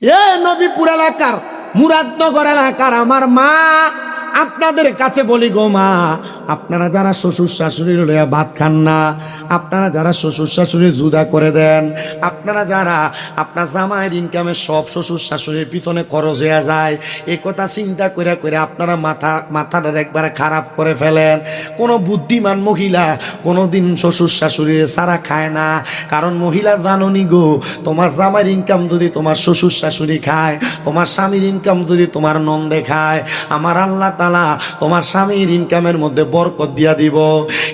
এ নবীপুর এলাকার মুরাদনগর এলাকার আমার মা, আপনাদের কাছে বলি গো মা, আপনারা যারা শ্বশুর শাশুড়ি লইয়া ভাত খান না, আপনারা যারা শ্বশুর শাশুড়ি জুদা করে দেন, আপনারা যারা আপনার জামাইয়ের ইনকামে সব শ্বশুর শাশুড়ির পিছনে খরচ হয়ে যায়, এই কথা চিন্তা করে করে আপনারা মাথাটা একবারে খারাপ করে ফেলেন। কোনো বুদ্ধিমান মহিলা কোনোদিন শ্বশুর শাশুড়ির সারা খায় না, কারণ মহিলা জাননি গো, তোমার জামাইয়ের ইনকাম যদি তোমার শ্বশুর শাশুড়ি খায়, তোমার স্বামীর ইনকাম যদি তোমার নন্দে খায়, আমার আল্লাহ তাআলা তোমার স্বামীর ইনকামের মধ্যে বরকত দিয়া দিব।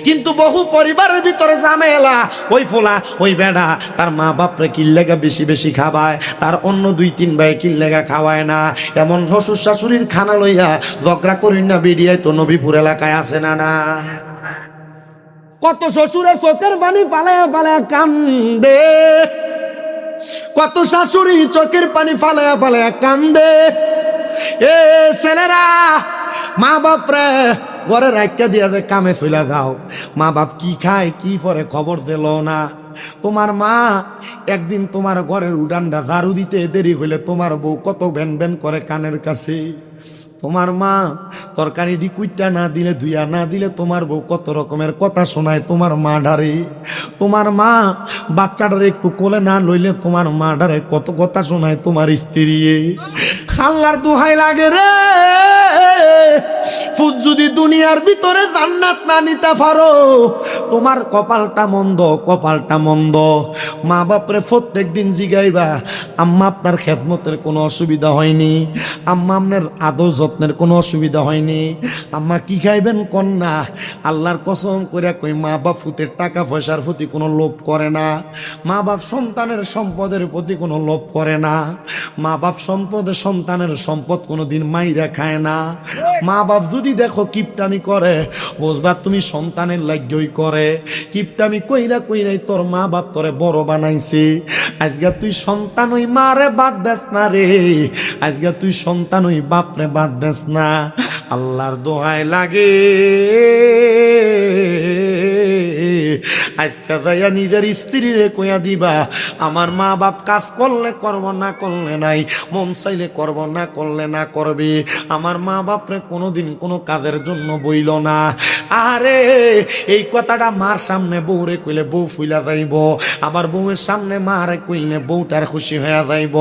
কিন্তু বহু পরিবারের ভিতরে ঝামেলা, ওই ফোলা ওই বেড়া তার মা বাপরে কিল্লেগা বেশি বেশি খাওয়ায়, তার অন্য 2-3 ভাই কিল্লেগা খাওয়ায় না, এমন শ্বশুর শাশুড়ির খানা লইয়া ঝগড়া করিন না বেরিয়ে তো নবীপুর এলাকায় আছে না না? কত শ্বশুরের চোখের পানি ফালায়া ফালায়া কান্দে, কত শাশুড়ি চোখের পানি ফালায়া ফালায়া কান্দে। এ ছেলেরা, মা বাপ রে ঘরে রাখা দিয়া দে, কামে চলে যাও। মা বাপ কি খায় কি পরে খবর দিল না। তোমার মা একদিন তোমার ঘরের উডানটা ঝাড়ু দিতে দেরি হইলে তোমার বউ কত ভ্যান ভ্যান করে কানের কাছে। তোমার মা তরকারি ডিকুইটা না দিলে, ধুইয়া না দিলে তোমার বউ কত রকমের কথা শোনায় তোমার মা ডারে। তোমার মা বাচ্চাটারে একটু কোলে না লইলে তোমার মা ডারে কত কথা শোনায় তোমার স্ত্রী। আল্লাহর দোহাই লাগে রে, ফুট যদি দুনিয়ার ভিতরে জান্নাত না নিতে পারো, তোমার কপালটা মন্দ, কপালটা মন্দ। মা বাপরে প্রত্যেক দিন জিগাইবা, আম্মা আপনার খেদমতের কোনো অসুবিধা হয়নি, আম্মা আপনার আদর যত্নের কোনো অসুবিধা হয়নি, আম্মা কি খাইবেন কন্যা। আল্লাহর কসম করে কই, মা বাপ ফুতের টাকা পয়সার প্রতি কোনো লোভ করে না, মা বাপ সন্তানের সম্পদের প্রতি কোনো লোভ করে না, মা বাপ সন্তানের সম্পদ কোনো দিন মাইরা খায় না। মা বাপ যদি দেখো কিপটামি করে, বুঝবা তুমি সন্তানের লাগই করে। কিপটামি কইরা কইরাই তোর মা বাপ তোরে বড় বানাইছে। আজকে তুই সন্তান ওই মারে বাদ দেস না রে, আজকে তুই সন্তান ওই বাপরে বাদ দেস না। আল্লাহর দোহাই লাগে, আজকে যাইয়া নিজের স্ত্রীরে কইয়া দিবা, আমার মা বাপ কাজ করলে করব, না করলে নাই, মন চাইলে করব, না করলে না করবে। আমার মা বাপরে কোনোদিন কোনো কাজের জন্য বইল না। আরে এই কথাটা মার সামনে বউরে কইলে বউ ফুইলা যাইব, আবার বউয়ের সামনে মারে কইলে বউটার খুশি হয়ে যাইব।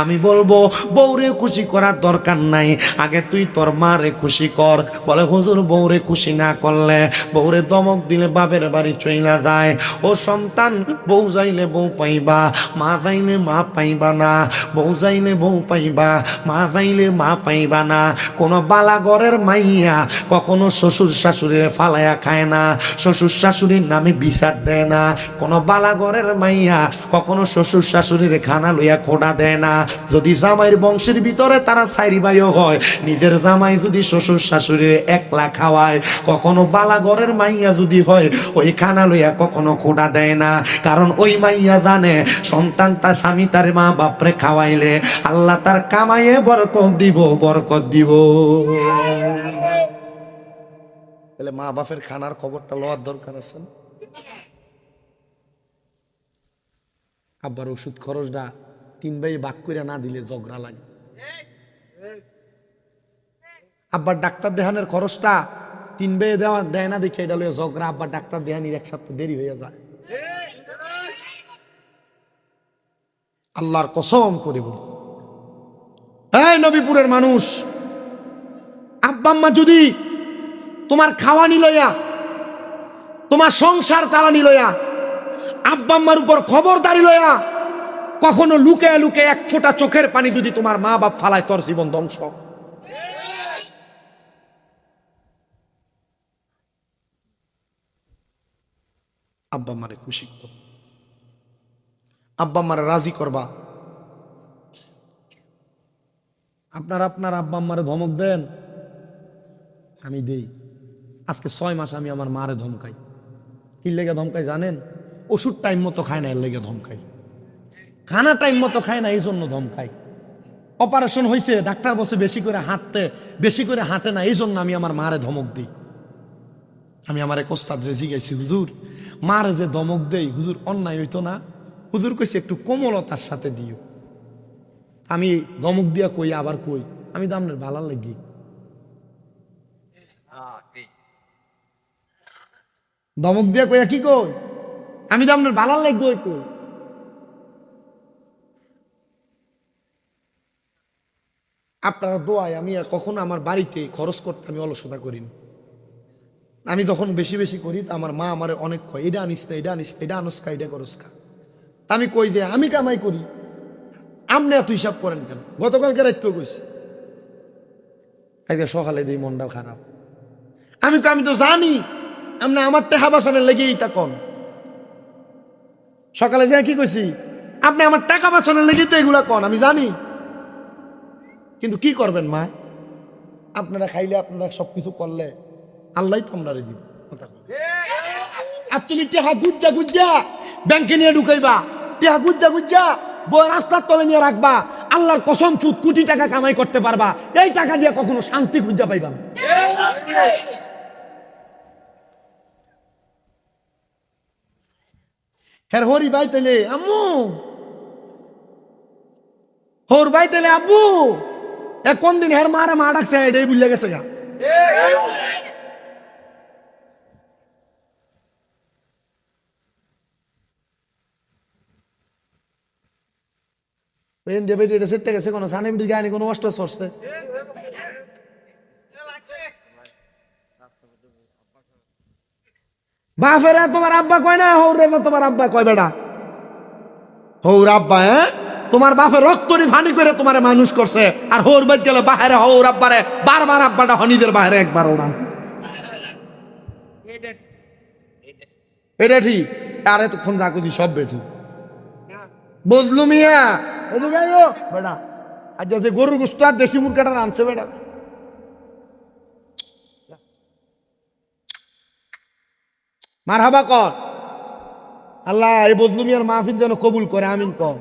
আমি বলবো বউরে খুশি করার দরকার নাই, আগে তুই তোর মারে খুশি কর। বলে হুজুর বউরে খুশি না করলে, বউরে দমক দিলে বাপের বাড়ি চইলা যায়। ও সন্তান, বউ যাইলে বউ পাইবা, মা যাইলে মা পাইবা না। বউ যাইলে বউ পাইবা, মা যাইলে মা পাইবা না। কোনো বালাগরের মাইয়া কখনো শ্বশুর শাশুড়ির ফালায়া খায় না, শ্বশুর শাশুড়ির নামে বিচার দেয় না। কোনো বালাগরের মাইয়া কখনো শ্বশুর শাশুড়ির খানা লইয়া খোঁড়া দেয় না। যদি জামাইয়ের বংশের ভিতরে তারা সাইরি ভাইও হয়, নিজের জামাই যদি শ্বশুর শাশুড়ির একলা খাওয়ায়, কখনো বালাগরের মাইয়া যদি হয়, ওই খানা লইয়া কখনো খোঁড়া দেয় না। কারণ ওই মাইয়া জানে সন্তান তার স্বামী তার মা বাপরে খাওয়াইলে আল্লাহ তার কামাইয়ে বরকত দিব, বরকত দিব। তাহলে মা বাপের খানার খবরটা লওয়ার দরকার আছে। আব্বার ওষুধ খরচটা 3 ভাই বাক করে না দিলে ঝগড়া লাগে। আব্বার ডাক্তার দেখানোর খরচটা 3 ভাই দেওয়া দেয় না দেখে এটা লইয়া ঝগড়া। আব্বার ডাক্তার দেখানির এক সপ্তাহ দেরি হয়ে যায়। আল্লাহর কসম করে বলি, এই নবীপুরের মানুষ, আব্বা আম্মা যদি তোমার খাওয়ানি লইয়া, তোমার সংসার চালানি লইয়া, আব্বা আম্মার উপর খবরদারি লইয়া কখনো লুকে লুকে 1 ফোঁটা চোখের পানি যদি তোমার মা বাপ ফালায়, তোর জীবন ধ্বংস। আব্বা আম্মারে খুশি করো, আব্বা আম্মারে রাজি করবা। আপনার আব্বা আম্মারে ধমক দেন, আমি দেই। আজকে 6 মাস আমি আমার মারে ধমকাই। কি লেগে ধমকাই জানেন? ওষুধ টাইম মতো খায় না, এর লেগে ধমকাই। খানা টাইম মতো খায় না, এই জন্য ধমকাই। অপারেশন হয়েছে, ডাক্তার বলছে বেশি করে হাঁটে না, এই জন্য আমি আমার মারে ধমক দিই। আমি আমার এক ওস্তাদ রে জিজ্ঞাসি, হুজুর মারে যে ধমক দেই হুজুর অন্যায় হইতো না? হুজুর কইছে একটু কোমলতার সাথে দিও। আমি ধমক দিয়া কই আবার কই আমি তো আপনার ভালো লাগি। ধমক দিয়া কইয়া কি কই আমি তো আপনার ভালো লাগি কই। আপনারা দোয়ায় আমি আর কখনো আমার বাড়িতে খরচ করতে আমি অলসতা করিনি। আমি যখন বেশি বেশি করি তা আমার মা আমার অনেক কয় এটা আনিস না, এটা আনিস না, এটা আনস্কা, এটা করস্কা। আমি কই যে আমি কামাই করি, আপনি এত হিসাব করেন কেন? গতকালকে রাত কইছি, আজকে সকালে দিই মনটাও খারাপ। আমি তো জানি আপনি আমার টেহা বাঁচানোর লেগেই তা কন। সকালে যে কি কইছি, আপনি আমার টাকা বাঁচানোর লেগেই তো এগুলা কন, আমি জানি। কিন্তু কি করবেন মা, আপনারা খাইলে আপনারা সবকিছু করলে আল্লাহ তো আপনারে দিব। আর তুমি টেহা গুজ্জা গুজ্জা ব্যাংকে নিয়ে ঢুকাইবা, টেহা গুজ্জা গুজ্জা বই রাস্তার তলে নিয়ে রাখবা, আল্লাহর কসম ফুট কোটি টাকা কামাই করতে পারবা, এই টাকা দিয়ে কখনো শান্তি খুঁজা পাইবা না। হ্যাঁ হরি ভাই তেলে আম্মু, হর ভাই তেলে আব্বু, কোন দিন হের মারে মা ডাকছে এটাই বুঝলে গেছে গা। গেছে কোনো সানে গানি কোনো অষ্ট সরছে। বাপেরা তোমার আব্বা কয় না, হৌরে তোমার আব্বা কয় বেটা, হৌর আব্বা। হ্যাঁ তোমার বাপের রক্তরি ফানি করে তোমার মানুষ করছে, আর হৌর বাদ গেলে বাহারে হৌর আব্বারে বারবার আব্বাটা হনিদের বাহারে একবার ওড়ান। এটা ঠিক, আর এতক্ষণ যা করছি সব বেঠি বুঝলু মিয়া। বেটা আজ যে গরুর গোস্ত আর দেশি মুরগাটা আনছে বেটা, মারহাবা কর। আল্লাহ এই বজলু মিয়ার মাহফিল যেন কবুল করে, আমিন কর।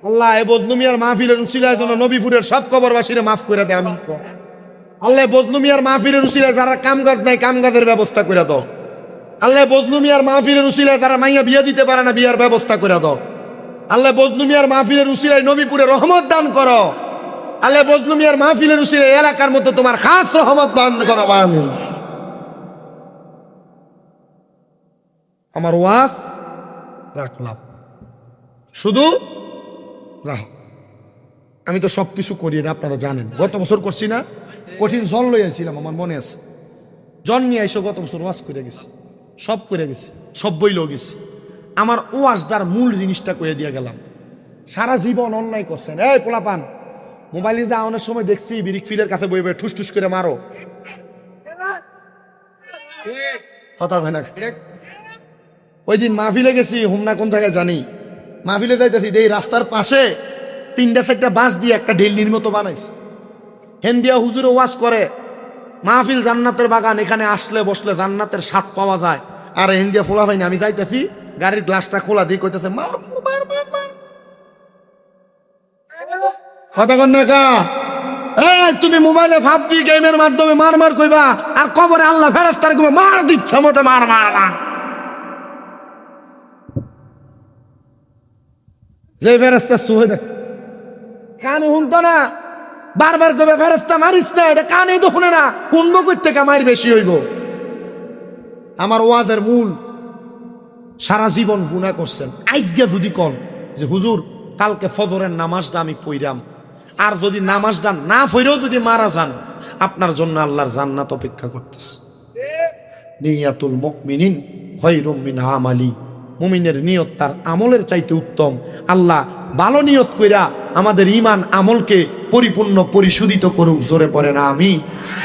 আল্লাহ এই বজলু মিয়ার মাহফিলের উসিলায় যেন নবীপুরের সব কবরবাসীরে মাফ করে দেয়, আমিন কর। আল্লাহ বজলু মিয়ার মাহফিলের উসিলায় যারা কাম কাজ নাই কাম কাজের ব্যবস্থা করে দাও। আল্লাহ বজলু মিয়ার মাহফিলের উসিলায় যারা মাইয়া বিয়ে দিতে পারে না বিয়ার ব্যবস্থা করে দাও। আল্লাহ বজলু মিয়ার মাহফিলের উসিলায় নবীপুরে রহমত দান করো। আল্লাহ বজলু মিয়ার মাহফিলের উসিলায় এলাকার মধ্যে তোমার খাস রহমত দান করো, আমিন। আমার ওয়াজ রাখলাম, শুধু রাখ। আমি তো সবকিছু করি না, আপনারা জানেন। গত বছর করছি না, কঠিন জন লইয়াছিলাম, আমার মনে আছে। জন নিয়ে এসে গত বছর ওয়াজ করে গেছি, সব করে গেছি, সব বইলেও গেছি। আমার ওয়াজটার মূল জিনিসটা কয়ে দিয়ে গেলাম। সারা জীবন অন্যায় করছেন, এই পোলাপান মোবাইলে যা অনেক সময় দেখছি বিরিক ফিলের কাছে বই বই ঠুস ঠুস করে মারো, কথা হয় না। ওই দিন মাহফিলে গেছি, হুমনা কোন জায়গায় জানি, মাহফিলে যাইতেছি, এই রাস্তার পাশে 3-4টা বাঁশ দিয়ে একটা ঢেলনির মতো বানাইছে। হেন্দিয়া হুজুরে ওয়াজ করে, মাহফিল জান্নাতের বাগান, এখানে আসলে বসলে জান্নাতের স্বাদ পাওয়া যায়। আর হেন্দিয়া ফোলা হয়নি, আমি যাইতেছি গাড়ির গ্লাসটা খোলা দিয়ে কইতেছে মার মার মার মার। কথা কন না কা, তুমি মোবাইলে ভাব দিয়ে গেমের মাধ্যমে মার মার কইবা, আর কবরে আল্লাহ ফেরেশতারে কইবা মার দিচ্ছে মতো মার মার মার। যে ফেরেশতা সুহে দেখ কানে শুনতো না, বারবার কবে ফেরেশতা মারিস না, এটা কানে তো শুনে না, শুনবো কই থেকে মার বেশি হইব। আমার ওয়াজের মূল, সারা জীবন গুনাহ করছেন, আজকে যদি কন যে হুজুর কালকে ফজরের নামাজটা আমি পড়লাম, আর যদি নামাজটা না পড়েও যদি মারা যান, আপনার জন্য আল্লাহর জান্নাত অপেক্ষা করতেছে। নিয়াতুল মুমিনিন খায়রুম মিন আমালি, মুমিনের নিয়ত তার আমলের চাইতে উত্তম। আল্লাহ ভালো নিয়ত কইরা আমাদের ঈমান আমলকে পরিপূর্ণ পরিশোধিত করুক, জোরে পড়ে না আমি।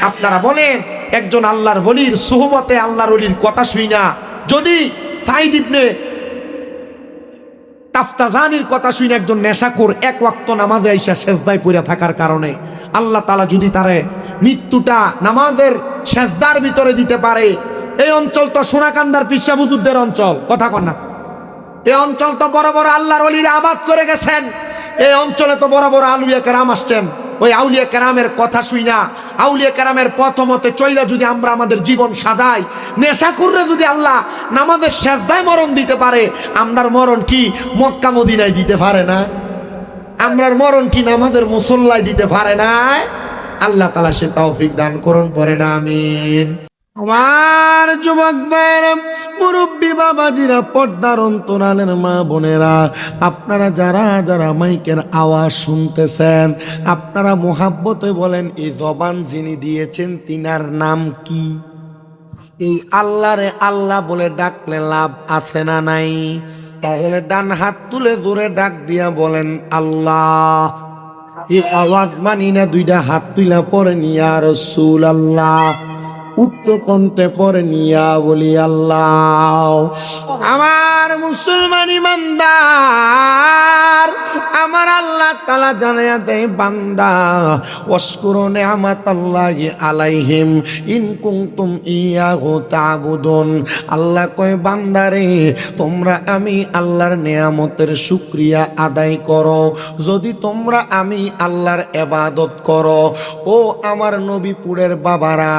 আপনারা বলেন একজন আল্লাহর ওলির সুহবতে আল্লাহর ওলির কথা শুই না, যদি সাইদ ইবনে তাফতাজানির কথা শুনে একজন নেশাখোর এক ওয়াক্ত নামাজে আইসা সেজদায় পড়ে থাকার কারণে আল্লাহ তাআলা যদি তারে মৃত্যুটা নামাজের সেজদার ভিতরে দিতে পারে, এই অঞ্চল তো সোনাকান্দার পিসা বুজুরদের অঞ্চল, কথা কন না। এই অঞ্চল তো বড় বড় আল্লাহর ওলিরা আবাদ করে গেছেন, এই অঞ্চলে তো বড় বড় আউলিয়া কেরাম আসছেন। ওই আউলিয়া কেরামের কথা শুই না, আউলিয়া কেরামের পথ মতে চইলা যদি আমরা আমাদের জীবন সাজাই, নেশাখোররে যদি আল্লাহ নামাজের সেজদায় মরণ দিতে পারে, আমরার মরণ কি মক্কা মদিনায় দিতে পারে না? আমরার মরণ কি নামাজের মুসল্লায় দিতে পারে না? আল্লাহ তাআলা সে তৌফিক দান করুন, পড়ে না আমিন। আমার যুবক ভাইরা, মুরব্বী বাবাজিরা, পর্দার অন্তরালের মা বোনেরা, আপনারা যারা যারা মাইকের আওয়াজ শুনতেছেন, আপনারা মোহাব্বতে বলেন, এই জবান যিনি দিয়েছেন তিনার নাম কি? এই আল্লাহরে আল্লাহ বলে ডাকলে লাভ আছে না নাই? তাহলে ডান হাত তুলে জোরে ডাক দিয়া বলেন আল্লাহ। এই আওয়াজ মানি না, দুইটা হাত তুইলা পরে নিয়া রাসূলুল্লাহ, উচ্চ কণ্ঠে পরে নিয়া বলি আল্লাহ। আমার মুসলমান ইমানদার, আমার আল্লাহ তাআলা জানায়া দেয়, বান্দা ওয়াশকুরু নি'মাতাল্লাহি আলাইহিম ইন কুনতুম ইয়াহু তা'বুদুন। আল্লাহ কয়, বান্দারে তোমরা আমি আল্লাহর নিয়ামতের শুকরিয়া আদায় করো যদি তোমরা আমি আল্লাহর ইবাদত করো। ও আমার নবীপুরের বাবারা,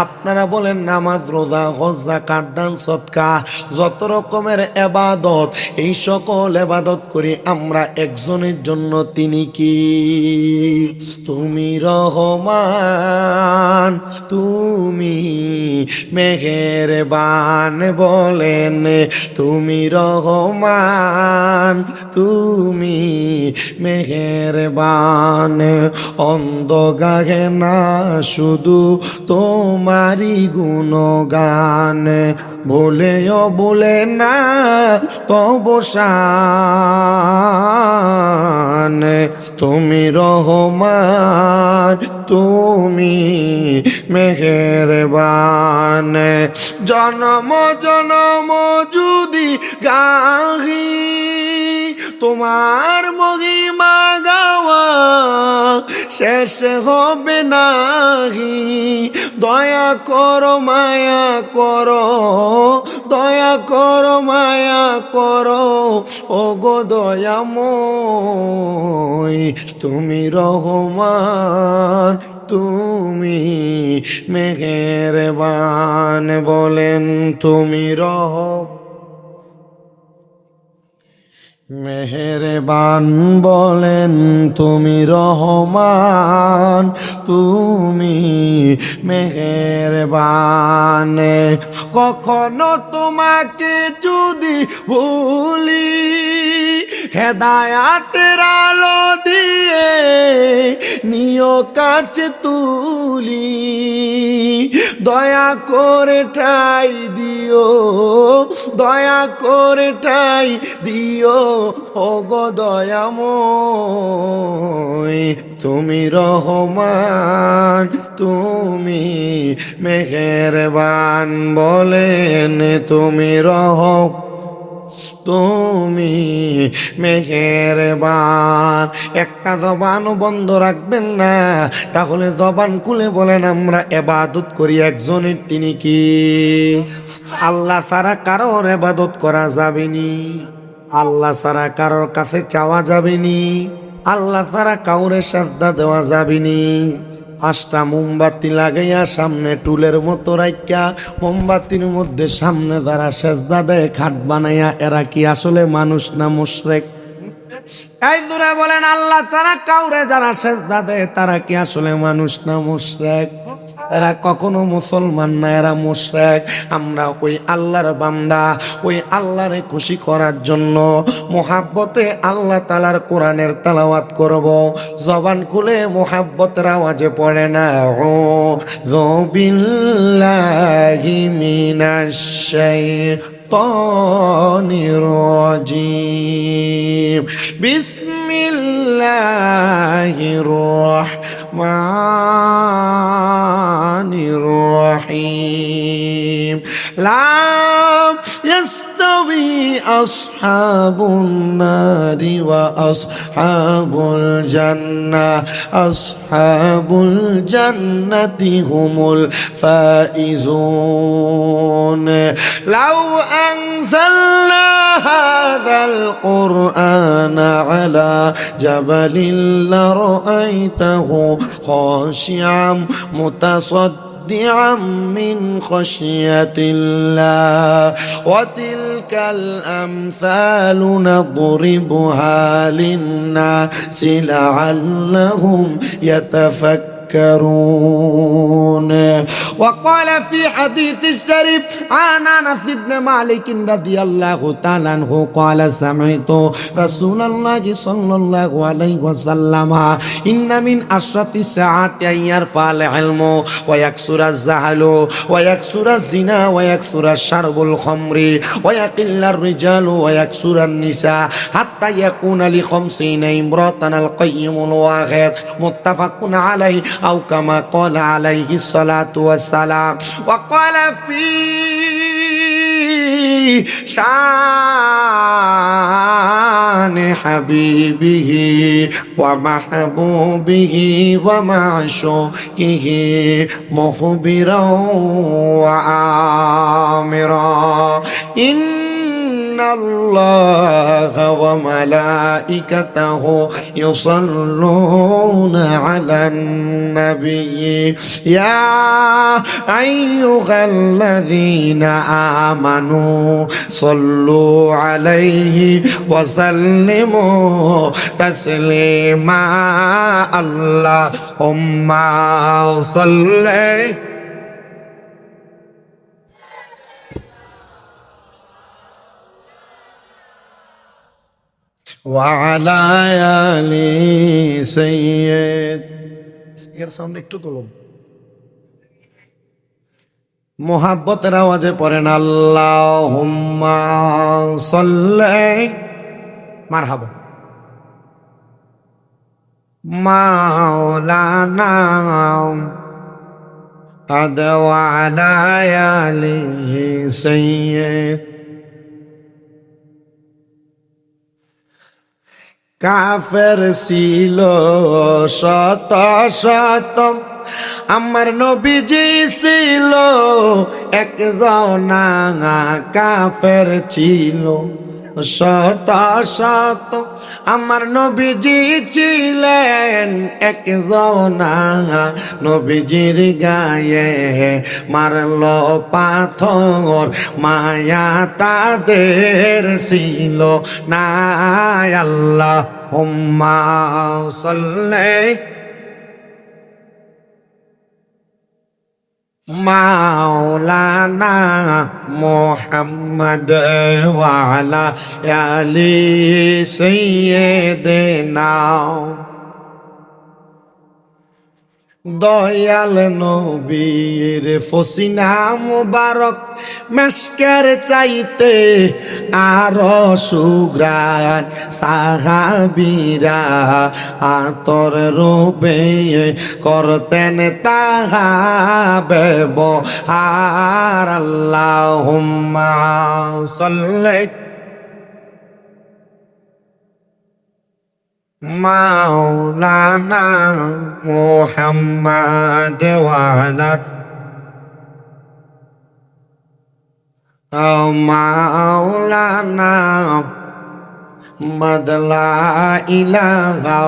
আপনারা বলেন নামাজ, রোজা, হজ, যাকাত, দান, সদকা, যত রকমের ইবাদত, এই সকল ইবাদত করি আমরা একজনের জন্য, তিনি কি? তুমি রহমান, তুমি মেহেরবান, বলেন তুমি রহমান, তুমি মেহেরবান। অন্ধ গাহে না শুধু তোমারি গুণগান, ভুলেও ভুলে না তব শান। তুমি রহমান, তুমি মেহেরবান। জনম জনম যদি গাহি তোমার মহিমা গাওয়া শেষ হবে নাহি। দয়া করো মায়া করো, দয়া করো মায়া করো, ও গো দয়াময়। তুমি রহমান, তুমি মেহেরবান, বলেন তুমি মেহেরবান, বলেন তুমি রহমান, তুমি মেহেরবান। কখনো তোমাকে যদি ভুলি, হেদায়াতের আলো দিয়ে নিও কাছে তুলি। দয়া করে ঠাই দিও, দয়া করে ঠাই দিও, ও গো দয়াময়। তুমি রহমান, তুমি মেহেরবান, বলেন তুমি তুমি মেহেরবান। একটা জবানও বন্ধ রাখবেন না, তাহলে জবান খুলে বলেন আমরা ইবাদত করি একজনের, তিনি কি? আল্লাহ ছাড়া কারোর ইবাদত করা যাবেনি, আল্লাহ ছাড়া কারোর কাছে চাওয়া যাবেনি, আল্লাহ ছাড়া কাউরে সাজদা দেওয়া যাবেনি। 5টা মোমবাতি লাগাইয়া সামনে টুলের মতো রাইখা, মোমবাতির মধ্যে সামনে যারা সেজদা দেয় খাট বানাইয়া, এরা কি আসলে মানুষ না মুশরিক? এই জোরে বলেন, আল্লাহ ছাড়া কাউরে যারা সেজদা দেয় তারা কি আসলে মানুষ না মুশরিক? এরা কখনো মুসলমান না, এরা মুশরিক। আমরা ওই আল্লাহর বান্দা, ওই আল্লাহরে খুশি করার জন্য মোহাব্বতে আল্লাহ তাআলার কোরআনের তেলাওয়াত করব। জবান খুলে মোহাব্বতের আওয়াজে পড়ে না, আউযু বিল্লাহি মিনাশ শাইতানির রাজিম, বিসমিল্লাহির রাহমানির রহিম। লা ইয়াস্তাবি আসহাবুন নারি ওয়া আসহাবুল জান্নাহ, আসহাবুল জান্নাতি হুমুল ফাইজুন। লাউ আনজালনা হাযাল কুরআনা আলা জাবালিন লারাআইতাহু খাশিআম মুতাসাদ্দিআন مودعا من خشية الله وتلك الأمثال نضربها للناس لعلهم يتفكرون. وقال في حديث الشريف عن أنس بن مالك رضي الله تعالى عنه قال سمعت رسول الله صلى الله عليه وسلم إن من أشرط الساعات أن يرفع العلم ويكثر الزهل ويكثر الزنا ويكثر الشرب الخمر ويقل الرجال ويكثر النساء حتى يكون لخمسين امرأة القيم الواحد متفق عليه أو كما قال عليه الصلاة والسلام. وقال في شان حبيبه ومحبوبه ومعشوقه مخبرا وآمرا إن الله وملائكته يصلون على النبي يا أيها الذين آمنوا صلوا عليه وسلموا تسليما اللهم صل وعلى آل سيد এর সাউন্ড একটু তুলুন মোহাব্বতের আওয়াজে পড়েন আল্লাহুম্মা সাল্লি মারহাবা মাওলানা আদওয়া আলা আলি সাইয়্যিদ কাফের ছিল শত শত আমার নবীজি ছিল একজন কাফের ছিল শত শত আমার নবীজি ছিলেন একজন নবীজির গায়ে মারল পাথর মায়া তাদের ছিল না আল্লাহুম্মা সাল্লি মাওলানা মুহাম্মদ ওয়া আলা আলি সাইয়্যিদিনা দয়াল নবীর ফসিনা মুবারক মেশকের চাইতে আরো সুগ্রাণ সাহাবীরা আতর রূপে করতেন তাহা ব্যবহার আল্লাহুম্মা সাল্লি মাওলানা মুহাম্মদ ওয়া আলা মাওলানা মুহাম্মদ লা ইলাহা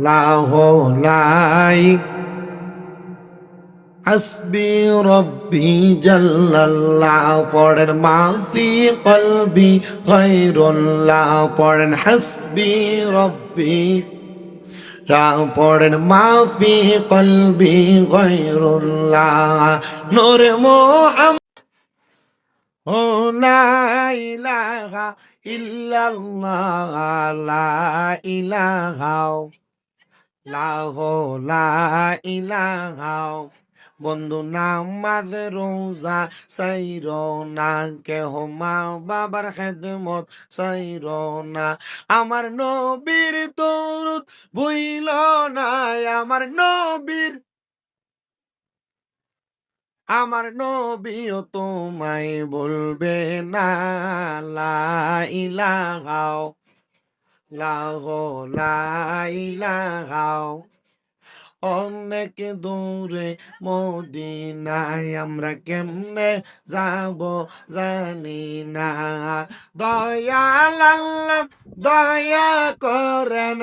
ইল্লাল্লাহ হাসবি রব্বি জাল্লাল্লাহ পড়েন মাফি কলবি গায়রুল্লাহ পড়েন হাসবি রব্বি পড়েন মাফি কলবি গায়রুল্লাহ নূর মুহাম্মদ লা ইলাহা ইল্লাল্লাহ লা ইলাহা লা ইলাহা বন্ধু নামাজ রোজা সাইর না কেহ মা বাবার খেদমত সাইর না আমার নবীর দরুদ ভুইল না আমার নবীও তোমায় বলবে না লা ইলাহা লা ইলাহা অনেক দূরে মদিনায় আমরা কেমনে যাব জানি না দয়াল আল্লাহ দয়া করেন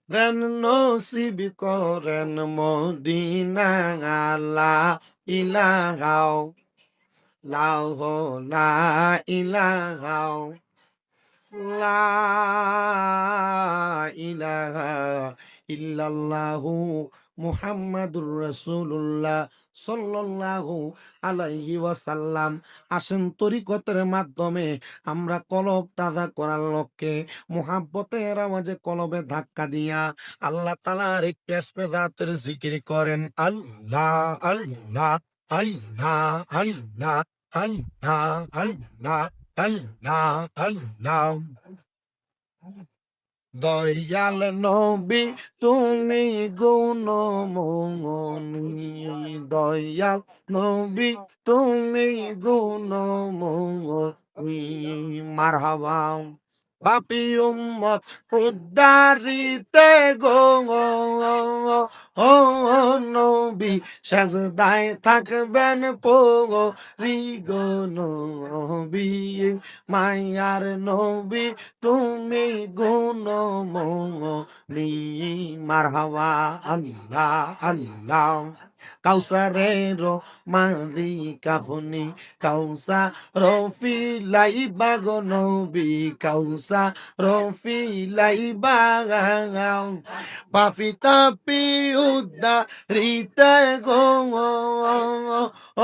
রেন নসিব করেন মদিনা লা ইলাহা লাউ লা ইলাহা লা ইলাহা ইল্লাল্লাহু মুহাম্মাদুর রাসূলুল্লাহ সাল্লাল্লাহু আলাইহি ওয়াসাল্লাম। আসেন তরিকতের মাধ্যমে আমরা কলব তাজা করার লক্ষ্যে মুহাব্বতের আওয়াজে কলবে ধাক্কা দিয়া আল্লাহ তাআলার একটু ইসমেজাতের জিকির করেন। আল্লাহ আল্লাহ আল্লাহ আল্লাহ আল্লাহ আল্লাহ আল্লাহ আল্লাহ। দয়াল নবী তুমি গুণময়ী, দয়াল নবী তুমি গুণময়ী। মারহাবা পাপী উম্মত উদ্ধারিতে গো ও নবী সাজদায় থাকবেন পরি গো নবী। মায়ার নবী তুমি গুণময়ী। মারহাবা আল্লাহ আল্লাহ। কাউসারের মালিক আপনি, কাউসা রফি লাইবা গো নবী, কাউসা রফি লাইবা। পাপি তাপি উদ্ধারিতে গো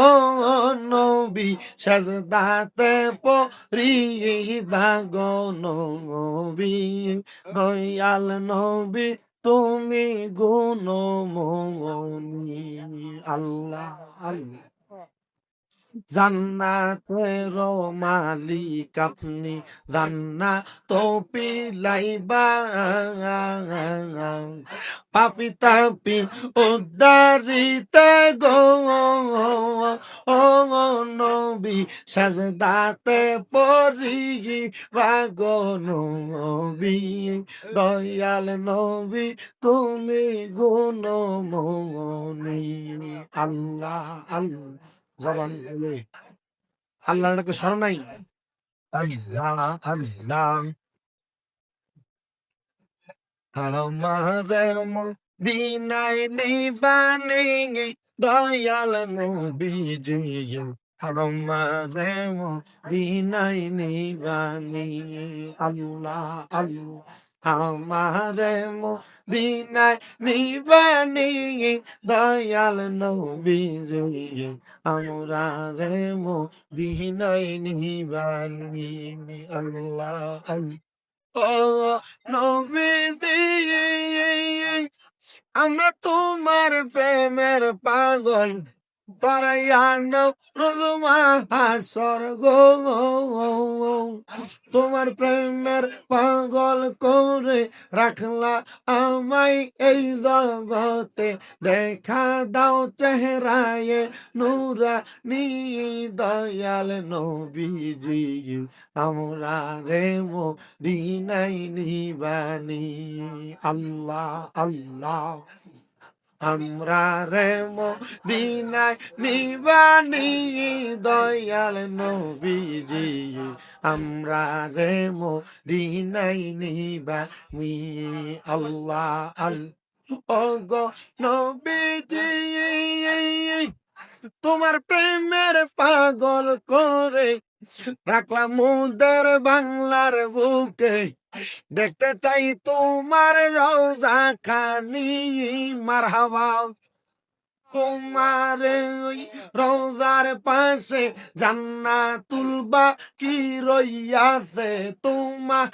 ও নবী সাজদাতে পরিবা গো নবী। দয়াল নবী তুমি গুণময়ী। আল্লাহ আল্লাহ। জান্নাতের মালিক আপনি, জান্নাত পিলাইবা। পাপি তাপি উদ্ধারিতে গো ও নবী সাজদাতে পরিবা গো নবী। দয়াল নবী তুমি গুণময়ী। আল্লাহ আল্লাহ। জবান খুলে আল্লাহর ডাকে স্মরণ নাই। আল্লাহ আল্লাহ। আমারে মদিনায় নিবানি দয়াল নবীজি, আমারে মদিনায় নিবানি। আল্লাহ আল্লাহ। আমারে মদিনায় নিবানি দয়াল নবীজি, আমরা রে মদিনায় নিবানি। আল্লাহ আল্লাহ। ও নবীজি আমরা তোমার প্রেমের পাগল, পরায়ানো রোজমা স্বর্গ। তোমার প্রেমের পাগল করে রাখলা আমায় এই জগতে, দেখা দাও চেহারায় নূরানী দয়াল নবীজি, আমরা রে মদিনায় নিবানি। আল্লাহ আল্লাহ। আমরা রে মদিনায় নিবানি দয়াল নবীজি, আমরা রে মদিনায় নিবানি। আল্লাহ আল্লাহ। ও গো নবীজি তোমার প্রেমের পাগল করে রাখলাম মুদের বাংলার বুকে, দেখতে চাই তোমার রওজা খানি। মারহাবা। তোমার ওই রওজার পাশে জান্নাতুল বাকি রইয়াছে, তোমার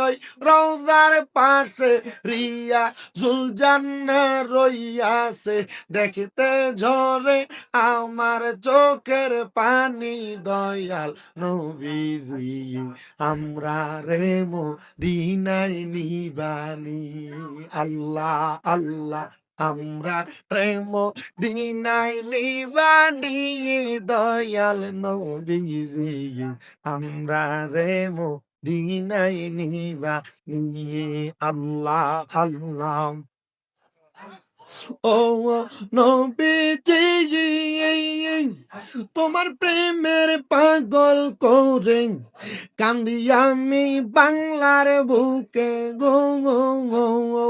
ওই রওজার পাশে রিয়াজুল জান্নাহ রইয়াছে। দেখতে ঝরে আমার চোখের পানি দয়াল নবীজি, আমরা রে মদিনায় নিবানি। আল্লাহ আল্লাহ। আমরা প্রেম দিনাই নিবানি দয়াল নবীজি, আমরা রে মদিনায় নিবানি। আল্লাহ আল্লাহ। ও নবীজি তোমার প্রেমের পাগল করে কান্দি আমি বাংলার বুকে গো গো গো গো।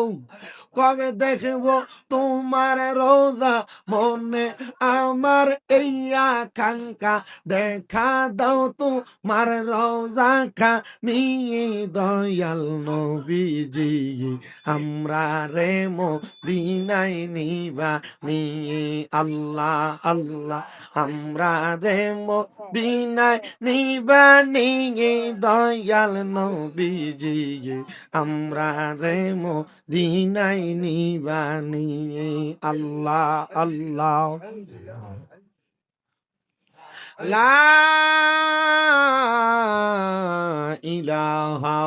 কবে দেখব তোমার রোজা মনে আমার এই আকাঙ্ক্ষা, দেখা দাও তোমার রোজা নিয়ে দয়াল নবীজি আমরা রে মদিনায় নিবা নিয়ে। আল্লাহ আল্লাহ আমরা রে মদিনায় নিবা নিয়ে দয়াল নবীজি আমরা রে মদিনায় নিবা নিয়ে। আল্লাহ আল্লাহ লা ইলাহা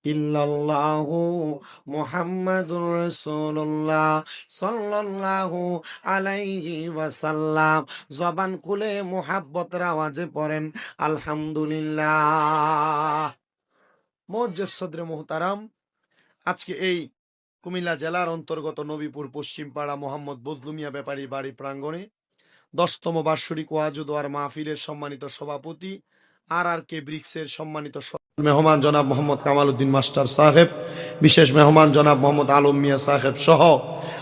ইল্লাল্লাহু মুহাম্মাদুর রাসূলুল্লাহ সাল্লাল্লাহু আলাইহি ওয়াসাল্লাম। জবান খুলে মুহাব্বতের আওয়াজে পড়েন আলহামদুলিল্লাহ। মুআজ্জাজ সদরে মুহতারাম, আজকে এই কুমিল্লা জেলার অন্তর্গত নবীপুর পশ্চিম পাড়া মোহাম্মদ বজলু মিয়া ব্যাপারী বাড়ি প্রাঙ্গণে 10তম বার্ষিক ওয়াজ ও দোয়ার মাহফিলের সম্মানিত সভাপতি RRK ব্রিক্সের সম্মানিত মেহমান জনাব মোহাম্মদ কামাল উদ্দিন মাস্টার সাহেব, বিশেষ মেহমান জনাব মোহাম্মদ আলম মিয়া সাহেব সহ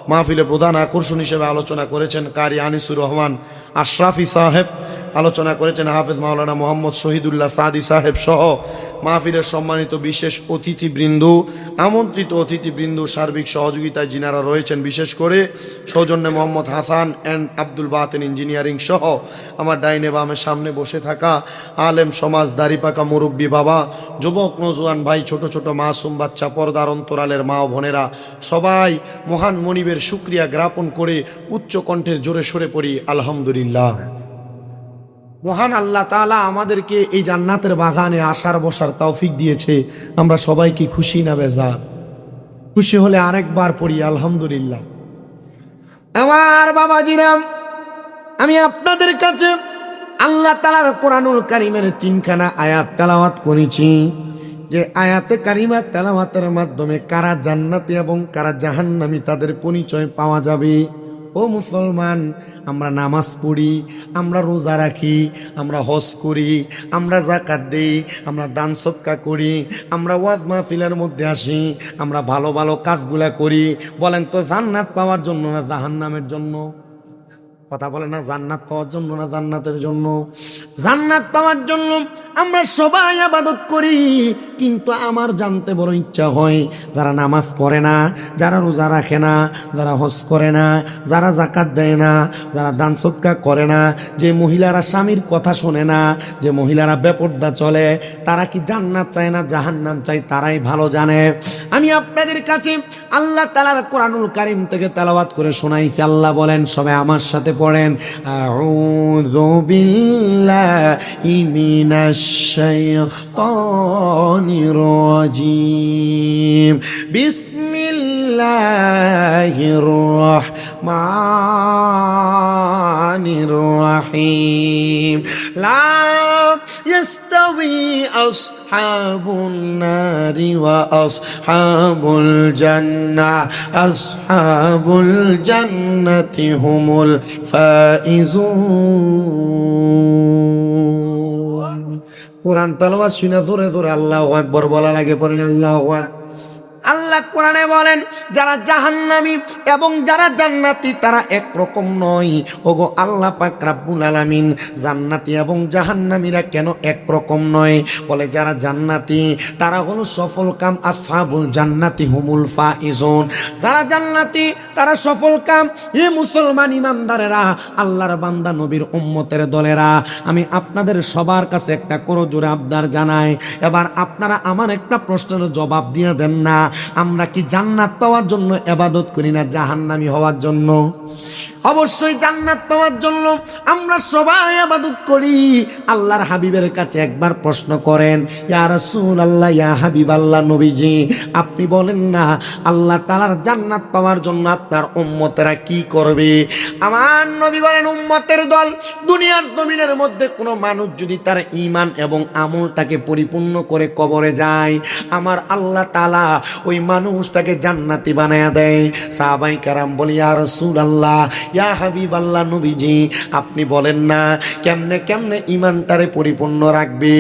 মাহফিলের প্রধান আকর্ষণ হিসেবে আলোচনা করেছেন কারি আনিসুর রহমান আশরাফি সাহেব, আলোচনা করেছেন হাফেজ মাওলানা মোহাম্মদ শহীদুল্লাহ সাদি সাহেব সহ মাহফিলের সম্মানিত বিশেষ অতিথিবৃন্দ, আমন্ত্রিত অতিথিবৃন্দ, সার্বিক সহযোগিতায় যিনারা রয়েছেন, বিশেষ করে সৌজন্যে মোহাম্মদ হাসান অ্যান্ড আব্দুল বাতেন ইঞ্জিনিয়ারিং সহ আমার ডাইনে বামের সামনে বসে থাকা আলেম সমাজ, দাড়িপাকা মুরব্বী বাবা, যুবক নজওয়ান ভাই, ছোট ছোট মাসুম বাচ্চা, পর্দার অন্তরালের মা ও বোনেরা, সবাই মহান মনিবের শুকরিয়া জ্ঞাপন করে উচ্চ কণ্ঠে জোরে সরে পড়ি আলহামদুলিল্লাহ। মহান আল্লাহ তাআলা আমাদেরকে এই জান্নাতের বাগানে আসার বসার তৌফিক দিয়েছে। আমরা সবাই কি খুশি না বেজার? খুশি হলে আরেকবার পড়ি আলহামদুলিল্লাহ। আমার বাবাজিরা, আমি আপনাদের কাছে আল্লাহ তাআলার কোরআনুল কারীমের 3খানা আয়াত তেলাওয়াত করেছি। যে আয়াতে কারিমা তেলাওয়াতের মাধ্যমে কারা জান্নাতি এবং কারা জাহান্নামী তাদের পরিচয় পাওয়া যাবে। ও মুসলমান, আমরা নামাজ পড়ি, আমরা রোজা রাখি, আমরা হজ করি, আমরা যাকাত দেই, আমরা দান সদকা করি, আমরা ওয়াজ মাহফিলের মধ্যে আসি, আমরা ভালো ভালো কাজগুলা করি। বলেন তো জান্নাত পাওয়ার জন্য না জাহান্নামের জন্য? কথা বলে না, জান্নাত পাওয়ার জন্য না জান্নাতের জন্য? জান্নাত পাওয়ার জন্য আমরা সবাই ইবাদত করি। কিন্তু আমার জানতে বড় ইচ্ছা হয়, যারা নামাজ পড়ে না, যারা রোজা রাখে না, যারা হজ করে না, যারা যাকাত দেয় না, যারা দান সদকা করে না, যে মহিলারা স্বামীর কথা শোনে না, যে মহিলারা বেপরদা চলে, তারা কি জান্নাত চায় না জাহান্নাম চায়? তারাই ভালো জানে। আমি আপনাদের কাছে আল্লাহ তাআলার কোরআনুল কারীম থেকে তেলাওয়াত করে শোনাইছি। আল্লাহ বলেন, সবাই আমার সাথে পড়েন, আউযু বিল্লাহি মিনাশ শাইতানির রাজীম, বিসমিল্লাহির রাহমানির রাহিম, লা ইয়াস্তাবি আসহাবুন নারি ওয়া আসহাবুল জান্নাহ, আসহাবুল জান্নাতি হুমুল ফাইজুন। কোরআন তেলাওয়াত শুনে ধরে ধরে আল্লাহু আকবার বলা লাগে, পড়েন আল্লাহু আকবার। আল্লাহ কোরআনে বলেন, যারা জাহান্নামী এবং যারা জান্নাতি তারা একরকম নয়। ওগো আল্লাহ পাক রব্বুল আলামিন, জান্নাতি এবং জাহান্নামীরা কেন একরকম নয়? বলে, যারা জান্নাতি তারা হলো সফল কাম, আসহাবুল জান্নাতি হুমুল ফাইজুন। যারা জান্নাতি তারা সফল কাম। এ মুসলমান ইমানদারেরা, আল্লাহর বান্দা, নবীর উম্মতের দলেরা, আমি আপনাদের সবার কাছে একটা করজোরে আবদার জানাই। এবার আপনারা আমার একটা প্রশ্নের জবাব দিয়ে দেন না, আমরা কি জান্নাত পাওয়ার জন্য ইবাদত করি না জাহান্নামী হওয়ার জন্য? অবশ্যই জান্নাত পাওয়ার জন্য আমরা সবাই ইবাদত করি। আল্লাহর হাবিবের কাছে একবার প্রশ্ন করেন, ইয়া রাসূলুল্লাহ, ইয়া হাবিবাল্লাহ, নবীজি আপনি বলেন না আল্লাহ তাআলার জান্নাত পাওয়ার জন্য আপনার উম্মতেরা কি করবে? আমার নবী বলেন, উম্মতের দল দুনিয়ার জমিনের মধ্যে কোনো মানুষ যদি তার ঈমান এবং আমলটাকে পরিপূর্ণ করে কবরে যায়, আমার আল্লাহ তাআলা ওই মানুষটাকে জান্নাতি বানায়া দেয়। সাহাবায়ে কেরাম বলি, ইয়া রাসূলুল্লাহ, ইয়া হাবিবাল্লাহ, নবীজি আপনি বলেন না কেমনে কেমনে ঈমানটারে পরিপূর্ণ রাখবে।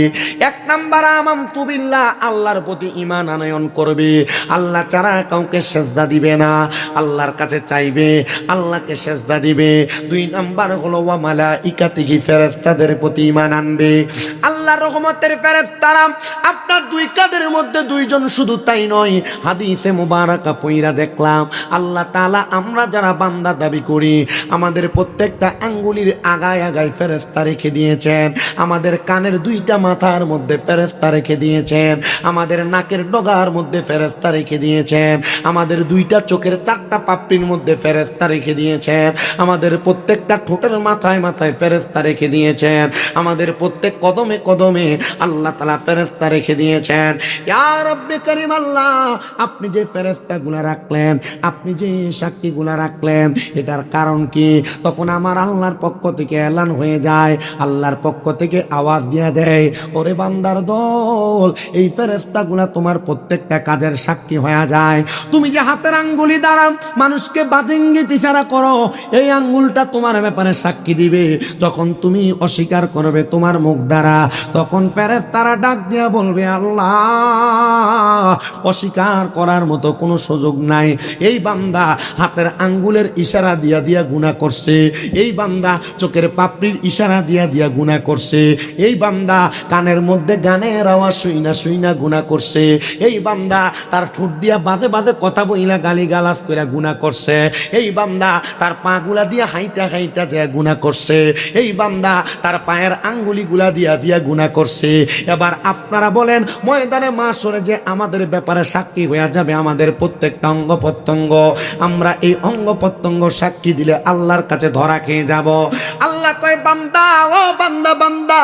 এক নাম্বার আমানতু বিল্লাহ, আল্লাহর প্রতি ঈমান আনয়ন করবে, আল্লাহ ছাড়া কাউকে সেজদা দিবে না, আল্লাহর কাছে চাইবে, আল্লাহকে সেজদা দিবে। দুই নাম্বার হলো ওয়া মালাইকাতিহি, ফেরেশতাদের প্রতি ঈমান আনবে। আল্লাহর রহমতের ফেরেশতারা আপনার দুই কাঁধের মধ্যে দুইজন, শুধু তাই নয়, হাদিসে মুবারাকা পইরা দেখলাম আল্লাহ তাআলা আমরা যারা বান্দা দাবি করি আমাদের প্রত্যেকটা আঙ্গুলির আগায় আগায় ফেরেশতা রেখে দিয়েছেন, আমাদের কানের দুইটা মাথার মধ্যে ফেরেশতা রেখে দিয়েছেন, আমাদের নাকের ডগার মধ্যে ফেরেশতা রেখে দিয়েছেন, আমাদের দুইটা চোখের চারটা পাপড়ির মধ্যে ফেরেশতা রেখে দিয়েছেন, আমাদের প্রত্যেকটা ঠোঁটের মাথায় মাথায় ফেরেশতা রেখে দিয়েছেন, আমাদের প্রত্যেক কদমে কদমে আল্লাহ তাআলা ফেরেশতা রেখে দিয়েছেন। ইয়া রব্বে কারীম আল্লাহ, আপনি যে ফেরেশতাগুলা রাখলেন, আপনি যে সাক্ষীগুলা রাখলেন, এটার কারণ কি? তখন আমার আল্লাহর পক্ষ থেকে এলান হয়ে যায়, আল্লাহর পক্ষ থেকে আওয়াজ দিয়ে দেয়, ওরে বান্দার দল, এই ফেরেশতাগুলা তোমার প্রত্যেকটা কাজের সাক্ষী হয়ে যায়। তুমি যে হাতের আঙ্গুলি দ্বারা মানুষকে বাজে ইঙ্গিত ইশারা করো, এই আঙ্গুলটা তোমার ব্যাপারে সাক্ষী দিবে। যখন তুমি অস্বীকার করবে তোমার মুখ দ্বারা, তখন ফেরেশতারা ডাক দিয়া বলবে, আল্লাহ, অস্বীকার করার মতো কোনো সুযোগ নাই। এই বান্দা হাতের আঙ্গুলের ইশারা দিয়া দিয়া গুনাহ করছে, এই বান্দা চোখের পাপড়ির ইশারা দিয়া দিয়া গুনাহ করছে, এই বান্দা কানের মধ্যে গানের আওয়াজ শুইনা শুইনা গুনাহ করছে, এই বান্দা তার ঠোঁট দিয়া বাজে বাজে কথা বইলা গালি গালাজ করে গুনাহ করছে, এই বান্দা তার পাগুলা দিয়া হাইটা হাইটা যে গুনাহ করছে, এই বান্দা তার পায়ের আঙ্গুলিগুলা দিয়া দিয়া গুনাহ করছে। এবার আপনারা বলেন, ময়দানে মাশরে যে আমাদের ব্যাপারে সাক্ষী হয়ে যাবে আমাদের প্রত্যেকটা অঙ্গ প্রত্যঙ্গ, আমরা এই অঙ্গ প্রত্যঙ্গ সাক্ষী দিলে আল্লাহর কাছে ধরা খেয়ে যাব। আল্লাহ কয়, বান্দা, ও বান্দা, বান্দা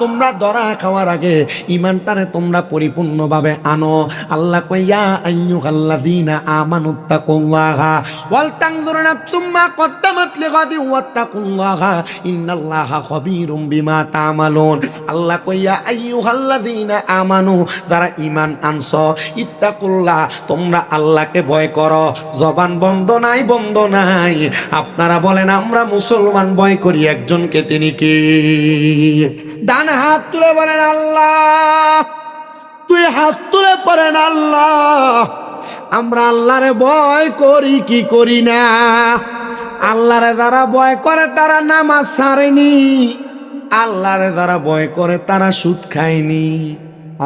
তোমরা ধরা খাওয়ার আগে ঈমানটারে তোমরা পরিপূর্ণভাবে আনো। আল্লাহ কয়, ইয়া আইয়ুহাল্লাযীনা আমানুত্তাকুল্লাহা ওয়াল তানজুর নাফসুম মা কদ্দামাত লিগাদিন ওয়াত্তাকুল্লাহা ইন্নাল্লাহা খাবীরুম বিমা তা'মালুন। আল্লাহ কয়, ইয়া আইয়ুহাল্লাযীনা আমানু, যারা ঈমান আনছো, ইত্তাকুল্লাহ, তোমরা আল্লাহকে ভয় করো। জবান বন্ধ নাই, বন্ধ নাই। আপনারা বলেন, আমরা মুসলমান ভয় করি একজনকে, তিনি কি? ডান হাত তুলে বলেন আল্লাহ, তুই হাত তুলে পড়েন আল্লাহ। আমরা আল্লাহরে ভয় করি কি করি না? আল্লাহরে যারা ভয় করে তারা নামাজ ছাড়েনি, আল্লাহরে যারা ভয় করে তারা সুদ খায়নি,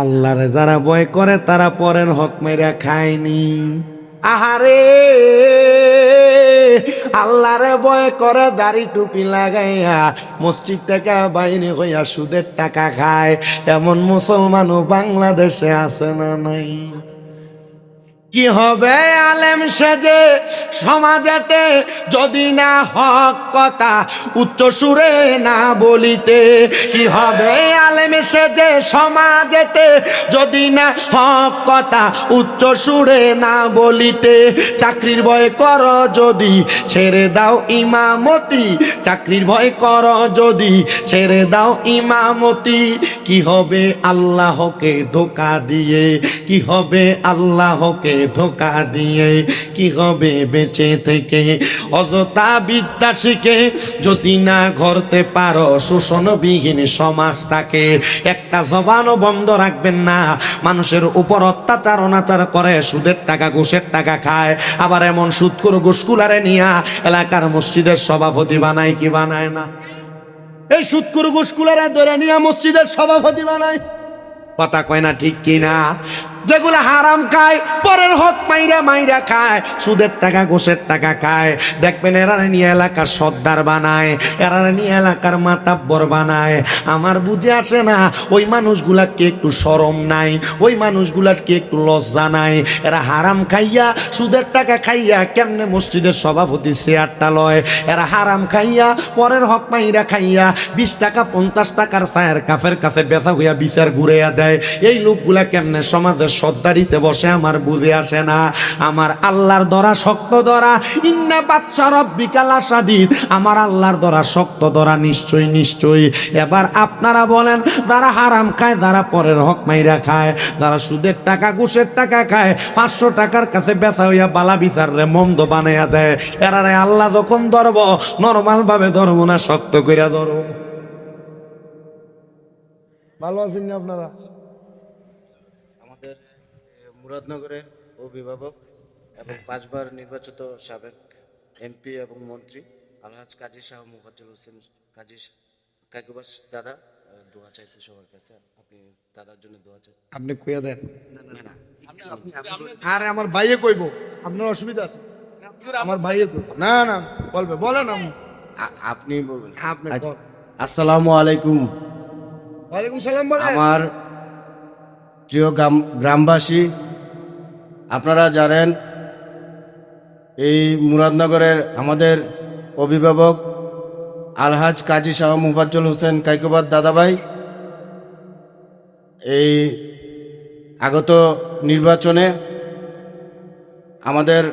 আল্লাহরে যারা ভয় করে তারা পরের হক মেরা খায়নি। আহারে, আল্লাহরে ভয় করে দাড়ি টুপি লাগাইয়া মসজিদ থেকে বাইরে হইয়া সুদের টাকা খায়, এমন মুসলমানও বাংলাদেশে আছে না নাই? কি হবে আলেম সেজে সমাজেতে যদি না হক কথা উচ্চ সুরে না বলিতে? কি হবে আলেম সেজে সমাজেতে যদি না হক কথা উচ্চ সুরে না বলিতে? চাকরির ভয় কর যদি ছেড়ে দাও ইমামতি, চাকরির ভয় কর যদি ছেড়ে দাও ইমামতি। কি হবে আল্লাহকে ধোঁকা দিয়ে, কি হবে আল্লাহকে ধোঁকা দিয়ে, কি হবে বেঁচে থেকে অযথা বিদ্যা শিখে যদি না গড়তে পারো শোষণবিহীন সমাজটাকে? একটা জবানও বন্ধ রাখবেন না। মানুষের উপর অত্যাচার অনাচার করে, সুদের টাকা ঘুষের টাকা খায়, আবার এমন সুদখোর ঘুষখোরারে নিয়া এলাকার মসজিদের সভাপতি বানায় কি বানায় না? এই সুদখোর ঘুষখোরারে ধরে নিয়া মসজিদের সভাপতি বানায়, কথা কয় না ঠিক কিনা? যেগুলো হারাম খায়, পরের হক মাইরা মাইরা খায়, সুদের টাকা ঘুষের টাকা খায়, দেখবেন এরা নিয়ে এলাকার সর্দার বানায়, এরা নিয়ে এলাকার মাতাব্বর বানায়। আমার বুঝে আসে না, ওই মানুষগুলাকে একটু শরম নাই, ওই মানুষগুলাকে একটু লজ্জা নাই? এরা হারাম খাইয়া সুদের টাকা খাইয়া কেমনে মসজিদের সভাপতি চেয়ারটা লয়? এরা হারাম খাইয়া পরের হক মাইরা খাইয়া 20 টাকা 50 টাকার চায়ের কাফের কাছে বেচা হইয়া বিচার ঘুরাইয়া দেয়। এই লোকগুলা কেমনে সমাজের সর্দারিতে বসে আমার বুঝে আসে না। আমার আল্লাহর ধরা শক্ত ধরা, ইন্না বাচ্চা রব্বিকা লাশাদীদ, আমার আল্লাহর ধরা শক্ত ধরা, নিশ্চয়ই নিশ্চয়ই। এবার আপনারা বলেন, যারা হারাম খায়, যারা পরের হক মাইরা খায়, যারা সুদের টাকা ঘুষের টাকা খায়, 500 টাকার কাছে বেচা হইয়া বালা বিচার রে মন্দ বানাইয়া দেয়, এরারে আল্লাহ যখন ধরব নরমাল ভাবে ধরব না, শক্ত কইরা ধরব। ভালো আছেন না আপনারা? আমাদের মুরাদনগরের অভিভাবক এবং 5 বার নির্বাচিত সাবেক এমপি এবং মন্ত্রী আলহাজ কাজী শাহ মুফাজ্জল হোসেন কাকুবাস দাদা দোয়া চাইছে সবার কাছে। আপনি দাদার জন্য দোয়া চাই। আপনি কইয়া দেন। না আরে আমার ভাইয়ে কইব, আপনার অসুবিধা আছে? আমার ভাইয়ে কইব। না না বলবে, বলেন আপনি বলবেন। আপনি। আসসালামু আলাইকুম। ওয়ালাইকুম সালাম। বলেন। আমার প্রিয় গ্রামবাসী, আপনারা জানেন এই মুরাদনগরের আমাদের অভিভাবক আলহাজ কাজী শাহ মুফাজ্জল হোসেন কাইকুবাদ দাদাভাই এই আগত নির্বাচনে আমাদের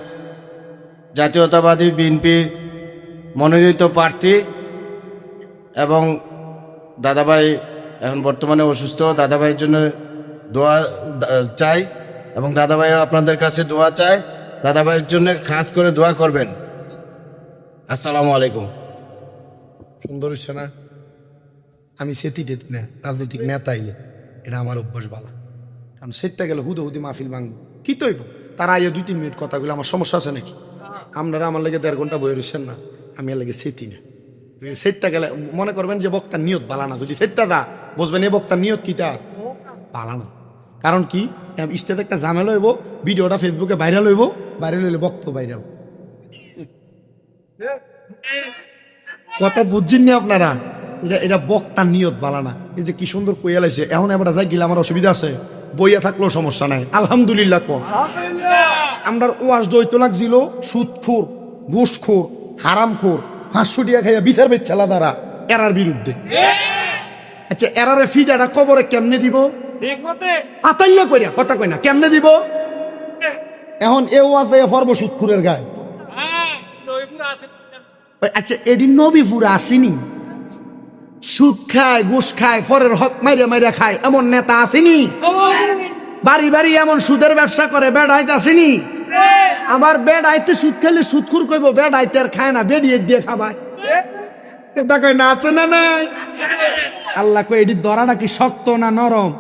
জাতীয়তাবাদী বিএনপির মনোনীত প্রার্থী, এবং দাদাভাই এখন বর্তমানে অসুস্থ, দাদাভাইয়ের জন্য দোয়া চাই এবং দাদাভাইও আপনাদের কাছে দোয়া চায়। দাদাভাইয়ের জন্য খাস করে দোয়া করবেন। আসসালামু আলাইকুম। সুন্দর হচ্ছে না? আমি সেটি টেতি না, রাজনৈতিক নেতা আইলে এটা আমার অভ্যাস বালা, কারণ সেটটা গেলে হুদি মাহফিল ভাঙবো কি তৈব। তারা আইয়ে 2-3 মিনিট কথাগুলো আমার সমস্যা আছে নাকি? আপনারা আমার লাগে 1.5 ঘন্টা বই রয়েছেন না, আমি এর লাগে সেটি না। সেটটা গেলে মনে করবেন যে বক্তার নিয়ত বালা না, যদি সেটটা দা বুঝবেন এই বক্তার নিয়ত কিটা বালা না। কারণ কি, স্টেজে একটা ঝামেলা হইব, ভিডিওটা ফেসবুকে ভাইরাল হইব, ভাইরাল হইলে বক্ত ভাইরাল। কথা বুঝছেন নি আপনারা? এটা বক্তার নিয়ত বালা না। এই যে কি সুন্দর কইয়া লাইছে, এখন এবার যাই গেলে আমার অসুবিধা আছে, বইয়া থাকলেও সমস্যা নাই। আলহামদুলিল্লাহ কো আমরা ওয়াজ জয়তো লাগছিল সুদখোর, ঘুষখোর, হারামখোর, 500 টাকা খাইয়া বিচার বেচ্ছালা দ্বারা এরার বিরুদ্ধে। আচ্ছা, এরারে ফিডাটা কবরে কেমনে দিব? আতাইয়া কইরা কথা কই না, কেমনে দিব? এখন এও আছে ফরব সুদখোরের গায়ে। আচ্ছা, এডি নবীপুরা আসেনি? সুদ খায়, ঘুষ খায়, ফরের হক মাইরা খায় এমন নেতা আসেনি? বাড়ি বাড়ি এমন সুদের ব্যবসা করে বেড়াইতে আসেনি? আবার বেড়াইতে সুদ খেলে সুদখুর কইব, বেড়াইতে আর খায় না, বেরিয়ে দিয়ে খাবায়। এটা কই না, আছে না নাই? আল্লাহ কই এডি দরাটা কি শক্ত না নরম?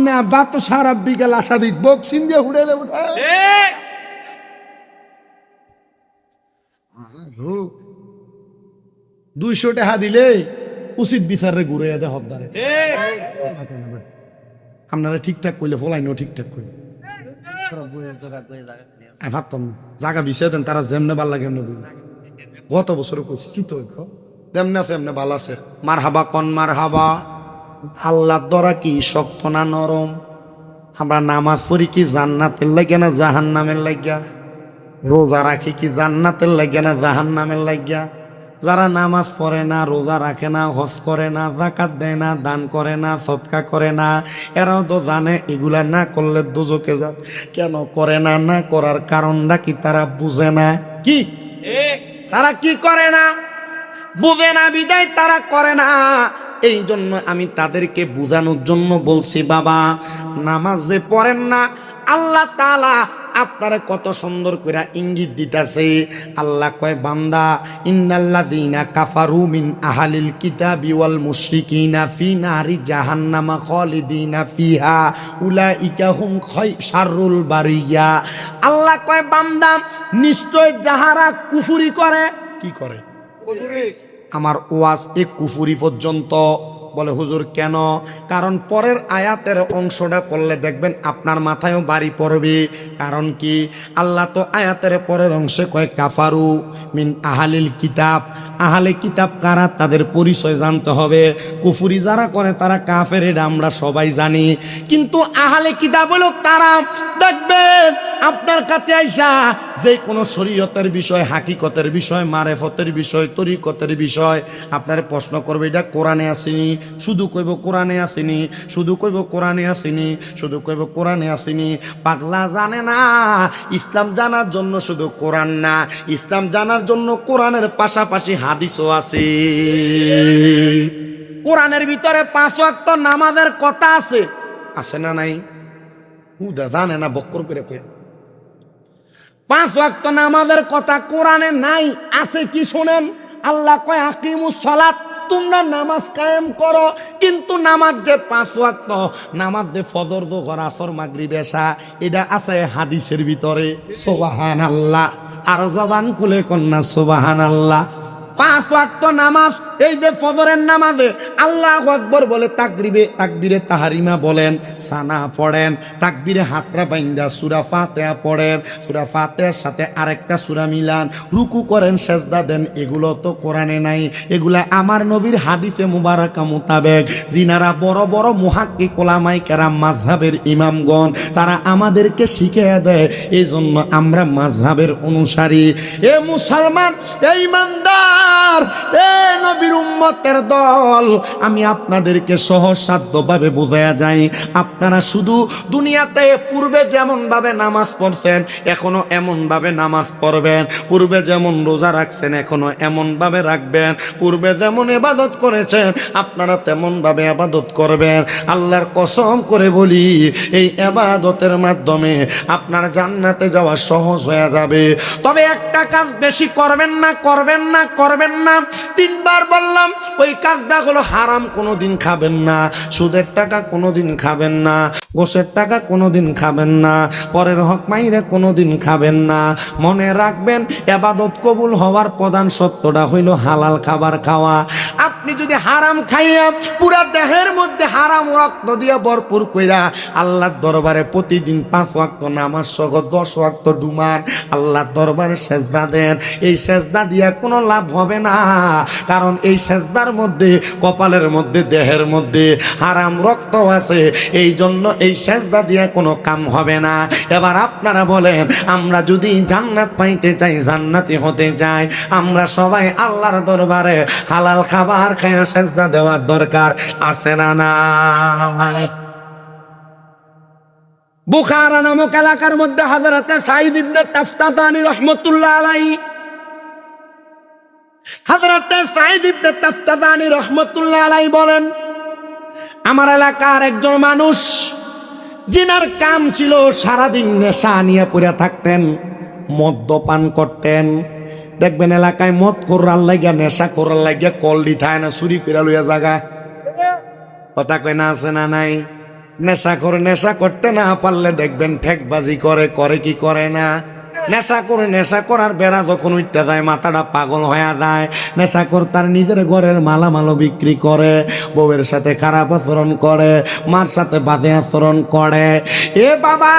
না বাত সারা বিকেল আশা দিত বক্সিং দিয়ে উড়েলে উঠায়। 200 টাকা দিলে উচিত বিচারে ঘুরে যেতে হকদারে। আপনারা ঠিকঠাক করলে ফলাইনো ঠিকঠাক করলে ভাবতাম জায়গা বিষয় দেন, তারা যেমনে ভাল লাগে এমনি বুঝি। গত বছর করছি কি তো যেমনে আছে এমনি ভালো আছে। মার হাবা কন মার হাবা। আল্লাহর দরা কি শক্ত না নরম? আমরা নামাজ পড়ি কি জান্নাতের লাগে না জাহান্নামের লাগিয়া? রোজা রাখি কি জান্নাতের লাগে না জাহান্নামের লাগিয়া? যারা নামাজ পড়ে না, রোজা রাখে না, হজ করে না, যাকাত দেয় না, দান করে না, সদকা করে না, এরাও তো জানে এগুলা না করলে দোজকে যাবে। কেন করে না? না করার কারণটা কি তারা বুঝে না? কি তারা কি করে না? বুঝে না বিদায় তারা করে না। এই জন্য আমি তাদেরকে বুঝানোর জন্য বলছি, বাবা নামাজ যে পড়েন না, আল্লাহ তাআলা আপনারা কত সুন্দর করে ইঙ্গিত দিতেছে। আল্লাহ কয়, বান্দা ইন্নাল্লাযীনা কাফারু মিন আহলিল কিতাবি ওয়াল মুশরিকিনা ফি নারি জাহান্নামা খালিদিনা ফিহা উলাইকা হুম শাররুল বারিয়া। আল্লাহ কয়, বান্দা নিশ্চয় যাহারা কুফরি করে, কি করে? আমার ওয়াজ এ কুফরি পর্যন্ত। বলে হুজুর কেন? কারণ পরের আয়াতের অংশটা পড়লে দেখবেন আপনার মাথায়ও বাড়ি পড়বে। কারণ কি, আল্লাহ তো আয়াতের পরের অংশে কয় কাফারু মিন আহলিল কিতাব। আহলে কিতাব কারা, তাদের পরিচয় জানতে হবে। কুফরি যারা করে তারা কাফের, এটা আমরা সবাই জানি। কিন্তু আহলে কিতাব হলো তারা, দেখবেন আপনার আপনার কাছে আইসা যে কোনো শরীয়তের বিষয়, হাকিকতের বিষয়, মারেফতের বিষয়, তরিকতের বিষয় আপনার প্রশ্ন করবে, এটা কোরআনে আসেনি, শুধু কইব কোরআনে আসেনি, শুধু কইব কোরআনে আসেনি, শুধু কইব কোরআনে আসেনি। পাগলা জানে না ইসলাম জানার জন্য শুধু কোরআন না, ইসলাম জানার জন্য কোরআনের পাশাপাশি হাদিসও আছে। কোরআনের ভিতরে 5 ওয়াক্ত নামাজের কথা আছে, আছে না নাই? হুদা জানে না, বক্কর করে কই 5 ওয়াক্ত নামাজের কথা কোরআনে নাই, আছে কি শোনেন? আল্লাহ কয় আকিমুস সালাত, তোমরা নামাজ কায়েম করো। কিন্তু নামাজ যে 5 ওয়াক্ত, নামাজ যে ফজর, যোহর, আসর, মাগরিব, এশা, এটা আছে হাদিসের ভিতরে। সুবহানাল্লাহ, আর জবান খুলে কন্যা সুবহানাল্লাহ। 5 ওয়াক্ত নামাজ, এই যে ফজরের নামাজে আল্লাহু আকবার বলে তাকবীরে তাহারিমা বলেন, সানা পড়েন, তাকবীরে হাতরা বাইন্দা সূরা ফাতিহা পড়েন, সূরা ফাতিহার সাথে আরেকটা সূরা মিলান, রুকু করেন, সেজদা দেন, এগুলো তো কোরআনে নাই। এগুলা আমার নবীর হাদিসে মুবারাকা মোতাবেক যিনারা বড় বড় মুহাক্কিক উলামায়ে কেরাম, মাযহাবের ইমামগণ, তারা আমাদেরকে শিখিয়ে দেয়। এই জন্য আমরা মাযহাবের অনুসারী। এ মুসলমান, এ ইমানদার, এ নবীর উম্মতের দল, আমি আপনাদেরকে সহজসাধ্যভাবে বোঝায়া যাই। আপনারা শুধু দুনিয়াতে পূর্বে যেমন ভাবে নামাজ পড়ছেন, এখনো এমন ভাবে নামাজ পড়বেন। পূর্বে যেমন রোজা রাখছেন, এখনো এমন ভাবে রাখবেন। পূর্বে যেমন ইবাদত করেছেন, আপনারা তেমন ভাবে ইবাদত করবেন। আল্লাহর কসম করে বলি, এই ইবাদতের মাধ্যমে আপনার জান্নাতে যাওয়া সহজ হয়ে যাবে। তবে একটা কাজ বেশি করবেন না, করবেন না, করবেন না। 3 বার বললাম, ওই কাজটা হলো হারাম, কোনোদিন খাবেন না। সুদের টাকা কোনোদিন খাবেন না, গোশের টাকা কোনোদিন খাবেন না, পরের হক মাইরে কোনোদিন খাবেন না। মনে রাখবেন, ইবাদত কবুল হওয়ার প্রধান সত্যটা হইল হালাল খাবার খাওয়া। আপনি যদি হারাম খাইয়া পুরা দেহের মধ্যে হারাম রক্ত দিয়া ভরপুর কইরা আল্লাহর দরবারে প্রতিদিন 5 ওয়াক্ত নামাজ সহ 10 ওয়াক্ত ডুমান, আল্লাহর দরবারে সেজদা দেন, এই সেজদা দিয়া কোনো লাভ হবে না। কারণ এই সেজদার মধ্যে, কপালের মধ্যে, দেহের মধ্যে হারাম রক্ত আছে। এই জন্য এই সেজদা দিয়া কোনো কাম হবে না। এবার আপনারা বলেন, আমরা যদি জান্নাত পাইতে চাই, জান্নাতি হতে চাই, আমরা সবাই আল্লাহর দরবারে হালাল খাবার খায়া সেজদা দেওয়ার দরকার আছে না নাই? বুখারা নামক এলাকার মধ্যে হযরতে সাঈদ ইবনে তাফতাতানি রাহমাতুল্লাহ আলাইহি, হযরতে সাঈদ ইবনে তাফতাতানি রাহমাতুল্লাহ আলাইহি বলেন, আমার এলাকার একজন মানুষ, জিনার কাম ছিল সারাদিন নেশা নিয়ে পড়ে থাকতেন, মদ্যপান করতেন। দেখবেন এলাকায় মদ করার লাগিয়া, নেশা করার লাগিয়া কল দিথায় না, চুরি করে লইয়া জাগা। কথা কয় না, আছে না নাই? নেশা করে, নেশা করতে না পারলে দেখবেন ঠেকবাজি করে, করে কি করে না? নেশা করে, নেশা করার বেড়া যখন উঠতে যায়, মাথাটা পাগল হয়ে যায়। নেশা করে তার নিজের ঘরের মালামালও বিক্রি করে, বউয়ের সাথে খারাপ আচরণ করে, মার সাথে বাজে আচরণ করে। এ বাবা,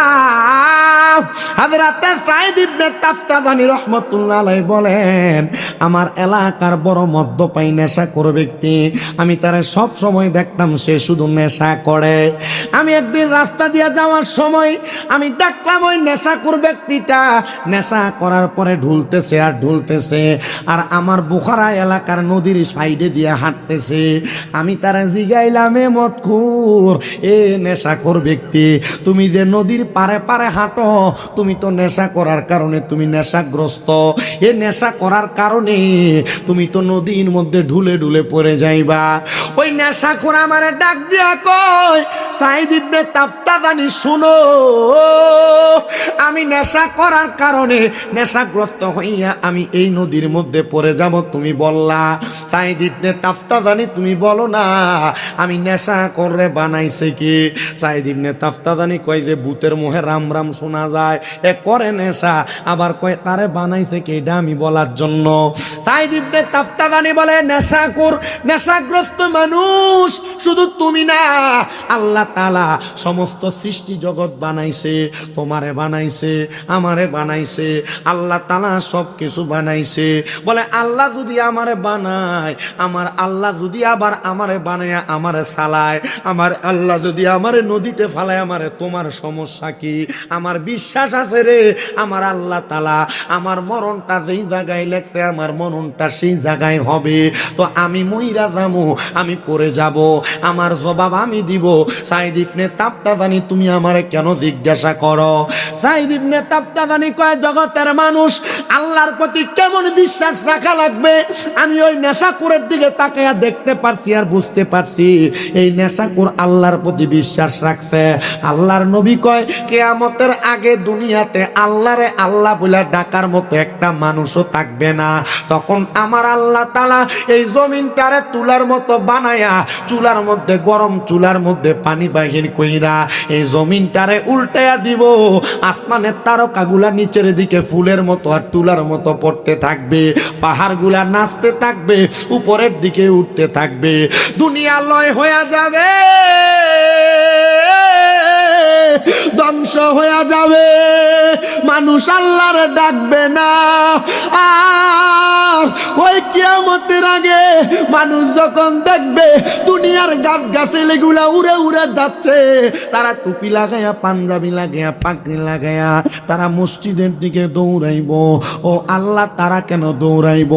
হযরতে সাঈদ ইবনে তাফতাতানি রাহমাতুল্লাহ আলাইহি বলেন, আমার এলাকার বড় মদ্যপায়ী নেশাখোর ব্যক্তি, আমি তারে সব সময় দেখতাম সে শুধু নেশা করে। আমি একদিন রাস্তা দিয়ে যাওয়ার সময় আমি দেখলাম ওই নেশাখোর ব্যক্তিটা নেশা করার পরে ঢুলতেছে আর ঢুলতেছে, আর আমার বুখারা এলাকার নদীর সাইডে দিয়ে হাঁটতেছে। আমি তারা জিগাইলাম, এ মদখোর, এ নেশাখোর ব্যক্তি, তুমি যে নদীর পারে পারে হাঁটো, তুমি তো নেশা করার কারণে তুমি নেশাগ্রস্ত। এ নেশা করার কারণে তুমি তো নদীর মধ্যে ঢুলে ঢুলে পড়ে যাইবা। ওই নেশাখোর আমারে ডাক দিয়া কয়, সাঈদ ইবনে তাফতাতানি, শুনো, আমি নেশা করার কারণে, নেশাগ্রস্ত হইয়া আমি এই নদীর মধ্যে পড়ে যাব। তুমি বললা সাঈদ ইবনে তাফতাতানি, তুমি বলো না আমি নেশা করে বানাইছে কি? সাঈদ ইবনে তাফতাতানি কয় যে ভূতের মুখে রাম রাম শোনা যায়, এ করে নেশা, আবার কয় তারে বানাইছে কি, এটা আমি বলার জন্য। সাঈদ ইবনে তাফতাতানি বলে, নেশাখোর, নেশাগ্রস্ত মানুষ শুধু তুমি না, আল্লাহ তাআলা সমস্ত সৃষ্টি জগৎ বানাইছে, তোমারে বানাইছে, বানাইছে, আমারে বানাইছে, আল্লাহ তাআলা সব কিছু বানাইছে। বলে আল্লাহ যদি আমারে বানায়, আমার আল্লাহ যদি আবার আমারে বানায় আমারে চালায়, আমার আল্লাহ যদি আমারে নদীতে ফালায়, আমারে তোমার সমস্যা কি? আমার বিশ্বাস আছে রে, আমার আল্লাহ তাআলা আমার মরণটা যেই জায়গায় লেখছে আমার মরণটা সেই জায়গায় হবে। তো আমি মইরা যাবো, আমি পড়ে যাব, আমার জবাব আমি দিব। সাইদ ইবনে তাবতাবানী তুমি আমারে কেন জিজ্ঞাসা করো? সাইদ ইবনে তাবতাবানী কয়, জগতের মানুষ আল্লাহর প্রতি কেমন বিশ্বাস রাখা লাগবে আমি ওই নেশাখোরের দিকে তাকায়া দেখতে পারছি আর বুঝতে পারছি এই নেশাখোর আল্লাহর প্রতি বিশ্বাস রাখছে। আল্লাহর নবী কয়, কিয়ামতের আগে দুনিয়াতে আল্লাহরে আল্লাহ বলে ডাকার মতো একটা মানুষও থাকবে না। তখন আমার আল্লাহ তাআলা এই জমিনটারে তুলার মতো বানায়া, চুলার মধ্যে গরম চুলার মধ্যে পানি বাহির কইরা এই জমিনটারে উল্টায়া দিব। আসমানের তারকাগুলা নিচের দিকে ফুলের মতো আর তুলার মতো পড়তে থাকবে, পাহাড়গুলা নাচতে থাকবে, উপরের দিকে উঠতে থাকবে, দুনিয়া লয় হয়ে যাবে, ধ্বংস হয়ে যাবে, মানুষ আল্লাহর ডাকবে না। আর ওই কিয়ামতের আগে মানুষ যখন দেখবে দুনিয়ার গাছ গাছালিগুলা উড়ে উড়ে যাচ্ছে, তারা টুপি লাগাইয়া, পাঞ্জাবি লাগাইয়া, পাগড়ি লাগাইয়া তারা মসজিদের দিকে দৌড়াইব। ও আল্লাহ, তারা কেন দৌড়াইব?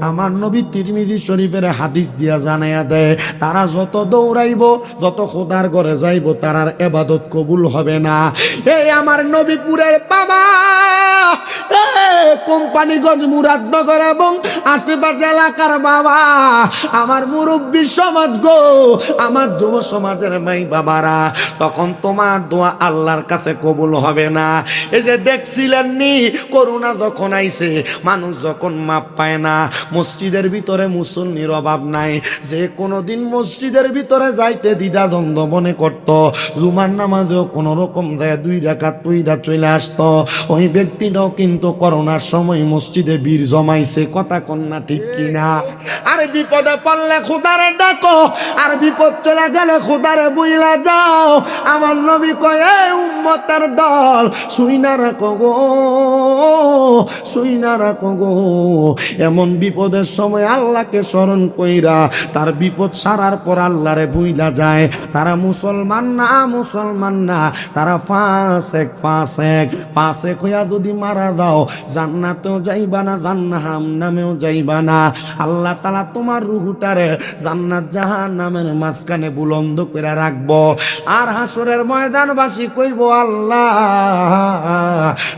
আমার নবী তিরমিজি শরীফের হাদিস দিয়া জানাইয়া দেয়, তারা যত দৌড়াইব, যত খোদার ঘরে যাইব, তারার ইবাদত কবুল হবে না। এই আমার নবীপুরের বাবা, কোম্পানিগঞ্জ, মুরাদনগর এবং আশেপাশে এলাকার বাবা, আমার মুরব্বী সমাজ গো, আমার যুব সমাজের মাই বাবারা, তখন তোমার দোয়া আল্লাহর কাছে কবুল হবে না। এই যে দেখছিলেন নি, করোনা যখন আইছে, মানুষ যখন মাপ পায় না, মসজিদের ভিতরে মুসল্লির অভাব নাই, যে কোনোদিন মসজিদের ভিতরে যাইতে দ্বিধাদ্বন্দ্ব মনে করত, জুমার নামাজেও কোনো রকম যায় 2 রাকাত পইরা চলে আসতো, ওই ব্যক্তিটাও কিন্তু করোনার সময় মসজিদে ভিড় জমাইছে। কথা কন্যা ঠিক কিনা? আর বিপদে পড়লে খোদারে ডাকো, আর বিপদ চলে গেলে খোদারে বুইলা যাও। আমার নবী কয়, এই উম্মতের দল, শুইনা রাখো গো, শুইনা রাখো গো, এমন বিপদের সময় আল্লাহকে স্মরণ কইরা তার বিপদ সারার পর আল্লাহরে বুইলা যায়, তারা মুসলমান না, মুসলমান না, তারা ফাসেক, ফাসেক, ফাসেক হইয়া যদি মারা দাও, জান্নাতেও যাইবা না, জাহান্নামেও যাইবা না। আল্লাহ তাআলা তোমার রূহটারে জান্নাত জাহান্নামের মাঝখানে বুলন্দ করে রাখবো। আর হাসরের ময়দানবাসী কইব, আল্লাহ,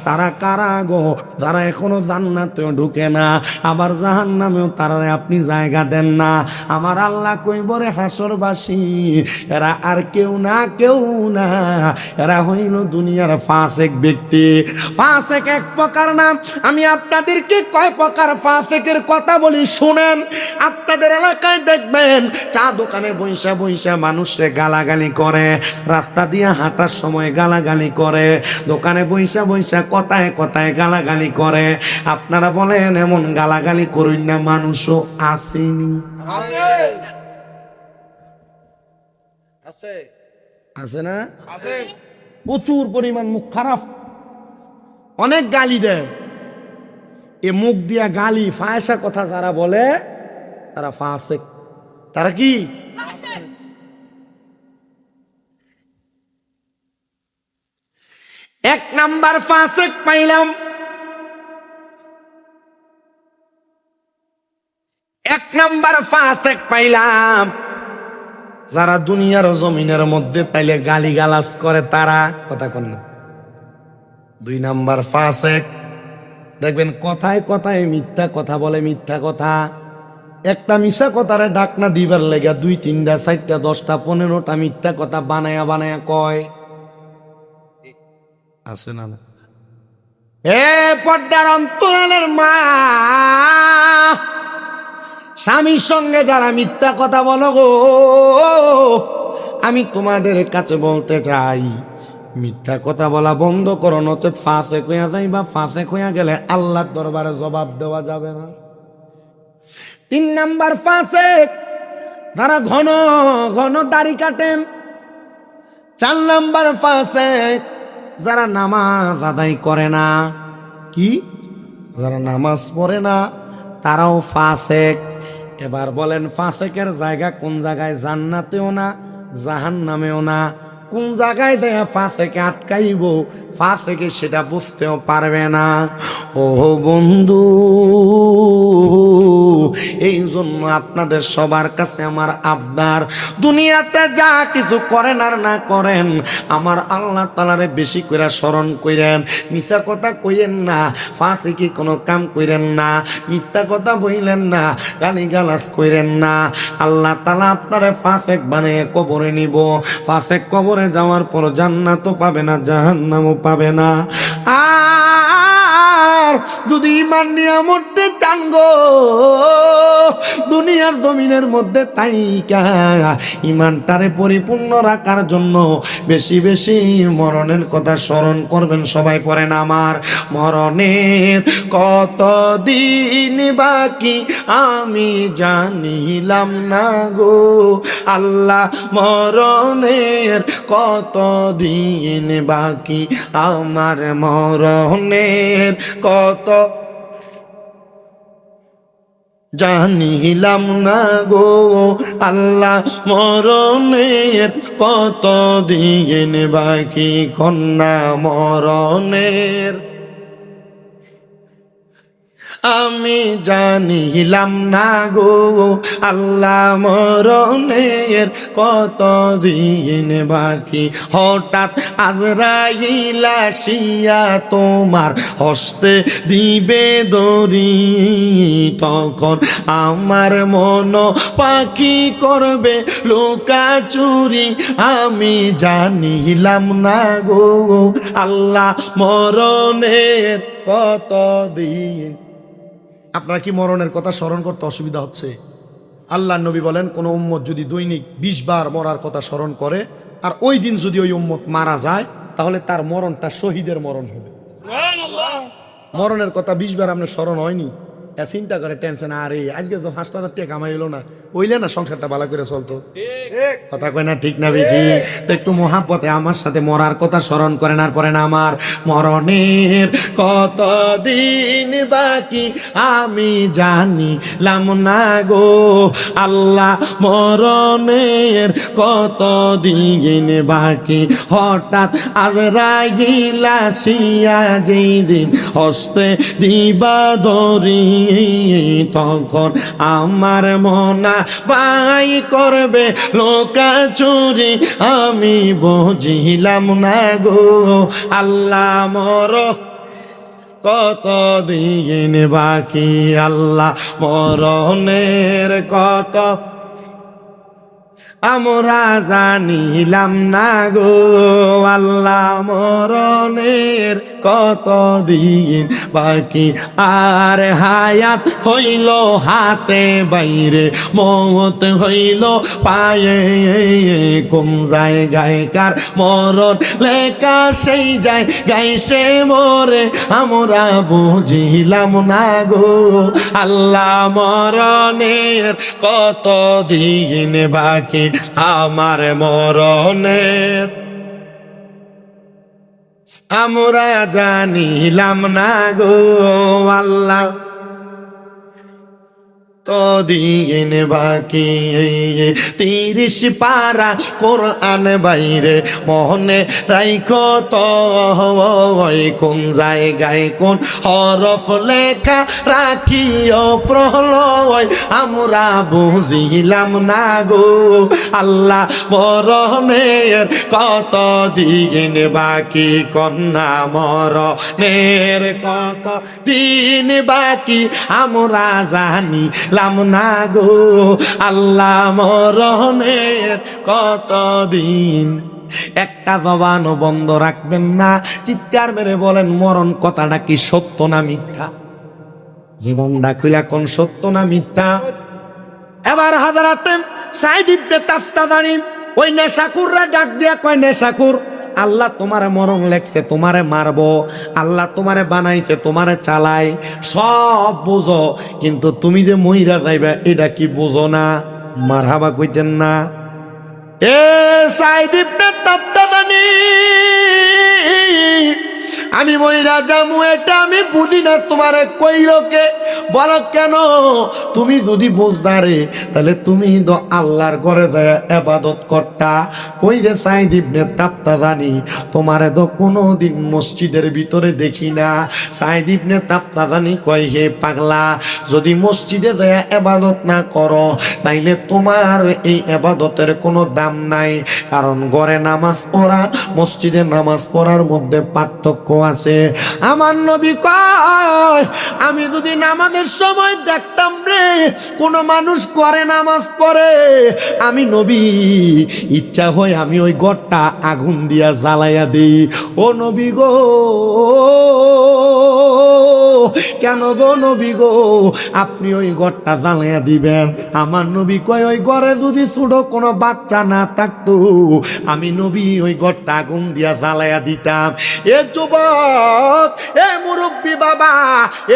তারা কারা গো, যারা এখনো জান্নাতেও ঢুকে না, আবার জাহান্নামেও তারা আপনি জায়গা দেন না। আমার আল্লাহ কইব, রে হাসরবাসী, এরা আর কেউ না, কেউ না, এরা হইল দুনিয়ার ফাসেক ব্যক্তি। ফাসেক এক প্রকার নাম। আমি আপনাদেরকে কয় প্রকার ফাসেকের কথা বলি শুনেন। আপনাদের এলাকায় দেখবেন চা দোকানে বইসা বইসা মানুষরে গালাগালি করে, রাস্তা দিয়ে হাঁটার সময় গালাগালি করে, দোকানে বইসা বইসা কথায় কথায় গালাগালি করে। আপনারা বলেন, এমন গালাগালি করুন না মানুষও আসেনি? আছে না? আছে। প্রচুর পরিমাণ মুখ খারাপ, অনেক গালি দেয়। এ মুখ দিয়া গালি, ফায়সা কথা যারা বলে তারা ফাসেক। তারা কি? এক নাম্বার ফাসেক পাইলাম, এক নাম্বার ফাসেক পাইলাম, যারা দুনিয়ার জমিনের মধ্যে তাইলে গালি গালাজ করে তারা। কথা কন না। 2 নাম্বার ফাসেক, দেখবেন কথায় কথায় মিথ্যা কথা বলে, মিথ্যা কথা। একটা মিথ্যা কথারে ডাকনা দিবার লেগা 2, 3টা, 4টা, 10টা, 15টা মিথ্যা কথা বানায়া বানায়া কয়। আছে না? এ পর্দার অন্তরালের মা, স্বামীর সঙ্গে যারা মিথ্যা কথা বলো গো, আমি তোমাদের কাছে বলতে চাই, মিথ্যা কথা বলা বন্ধ করো, নচেত ফাসেক হইয়া যাইবা। ফাসেক হইয়া গেলে আল্লাহর দরবারে জবাব দেওয়া যাবে না। 3 নাম্বার ফাসেক, যারা ঘন ঘন দাড়ি কাটেন। 4 নাম্বার ফাসেক, যারা নামাজ আদায় করে না, কি যারা নামাজ পড়ে না তারাও ফাসেক। এবার বলেন ফাসেকের জায়গা কোন জায়গায়? জান্নাতেও না জাহান্নামেও না। কোন জায়গায় দেয়া ফাসেকে আটকাইব, ফাসেকে সেটা বুঝতেও পারবে না। ও বন্ধু, এই জন্য আপনাদের সবার কাছে আমার আবদার, দুনিয়াতে যা কিছু করেন আর না করেন আমার আল্লাহ তাআলারে বেশি করে স্মরণ কইরেন। মিছা কথা কইেন না, ফাসিকি কোনো কাম কইরেন না, মিথ্যা কথা বইলেন না, গালিগালাজ কইরেন না। আল্লাহ তাআলা আপনারে ফাসেক বানিয়ে কবরে নিব। ফাসেক কবরে যাওয়ার পর জান্নাতও পাবে না, জাহান্নামও পাবে না। আর যদি ঈমান নিয়ে মরতে চান গো, দুনিয়ার জমিনের মধ্যে তাইকা ঈমানটারে পরিপূর্ণ রাখার জন্য বেশি বেশি মরণের কথা স্মরণ করবেন। সবাই পড়েন, আমার মরণের কত দিন বাকি আমি জানিলাম না গো আল্লাহ, মরণের কত দিন বাকি আমার, মরণের কত জানিলাম না গো আল্লাহ, মরণের কত দিন বাকি, কন্যা মরণের আমি জানিলাম না গো আল্লাহ, মরণের কত দিন বাকি। হঠাৎ আজরাইল আসিয়া তোমার হস্তে দিবে দড়ি, তখন আমার মন পাখি করবে লুকাচুরি, আমি জানিলাম না গো আল্লাহ, মরণের কত দিন। আপনার কি মরণের কথা স্মরণ করতে অসুবিধা হচ্ছে? আল্লাহর নবী বলেন, কোন উম্মত যদি দৈনিক 20 বার মরার কথা স্মরণ করে আর ওই দিন যদি ওই উম্মত মারা যায় তাহলে তার মরণটা শহীদের মরণ হবে। মরণের কথা 20 বার আপনার স্মরণ হয়নি, চিন্তা করে টেনশন, আরে আজকে তো 5,000 টাকা কামাই হলো না, ওইলে না সংসারটা ভালো করে চলতো। কথা কয় না, ঠিক না বেঠি? একটু মহাব্বতে আমার সাথে মরার কথা স্মরণ করেন আর পড়েন, আমার মরণের কত দিন বাকি আমি জানিলাম না গো আল্লাহ, মরণের কত দিন বাকি। হঠাৎ আজরাইল আসিয়া যেই দিন হস্তে দিবা দড়ি, তখন আমার মনা বাই করবে লোকাচুরি, আমি বুঝিলাম না গো আল্লাহ, মর কত দিন বাকি আল্লাহ, মরণের কত আমরা জানিলাম না গো আল্লাহ, মরণের কত দিন বাকি। আর হায়াত হইল হাতে বাইরে, মৌত হইল পায়ে, কোন জায়গায় কার মরণ লেখা সেই যায় গাইছে মরে, আমরা বুঝিলাম না গো আল্লাহ, মরণের কত দিন বাকি আমার, মরণের আমরা জানিলাম না গো আল্লাহ, দিন বাকি। 30 পারা কোরআন বাইরে মনে রাইখো তো, কোন জায়গায় কোন হরফ লেখা রাখিও প্রলয়, আমরা বুঝিলাম না গো আল্লাহ, মরণের কত দিন বাকি, কন্যা মরণের কত দিন বাকি আমরা জানি লাম না গো আল্লাহ, মরণের কত দিন। একটা জবানও বন্ধ রাখবেন না, চিৎকার মেরে বলেন, মরণ কথাটা কি সত্য না মিথ্যা? জীবনটা খুলে কোন সত্য না মিথ্যা? এবার হাজারাতে সাইদ ইবনে তাফতাদানি ওই নেশাকুররা ডাক দিয়া কয়, নেশাকুর, আল্লাহ তোমারে মরণ লেখছে, তোমারে মারবো, আল্লাহ তোমারে বানাইছে, তোমারে চালাই, সব বুঝো, কিন্তু তুমি যে মহিলা যাইবা এটা কি বুঝো না? মারহাবা কইতেন না? এ সাইদ ইবনে তাবতাবানি, আমি মইরা জামু এটা আমি বুঝি না, তোমারে কইল কে? বলো কেন? তুমি যদি বুঝদারে তাহলে তুমি তো আল্লাহর ঘরে যায় ইবাদত করতা। কই রে সাইদ ইবনে তাবতাবানি, তোমারে তো কোনোদিন মসজিদের ভিতরে দেখি না। সাইদ ইবনে তাবতাবানি কয়, হে পাগলা, যদি মসজিদে যায় ইবাদত না করো তাইলে তোমার এই ইবাদতের কোনো দাম নাই। কারণ ঘরে নামাজ পড়া মসজিদে নামাজ পড়ার মধ্যে পার্থক্য আছে। আমার নবী কয়, আমি যদি নামাজের সময় দেখতাম রে কোন মানুষ করে নামাজ পড়ে, আমি নবী ইচ্ছা হয় আমি ওই ঘরটা আগুন দিয়া জ্বালাইয়া দিই। ও নবী গো, কেন গো নবী গো, আপনি ওই ঘরটা জ্বালাইয়া দিবেন? আমার নবী কয়, ওই ঘরে যদি ছোট কোনো বাচ্চা না থাকতো আমি নবী ওই ঘরটা আগুন দিয়া জ্বালাইয়া দিতাম। এ যুবক, এ মুরব্বী বাবা,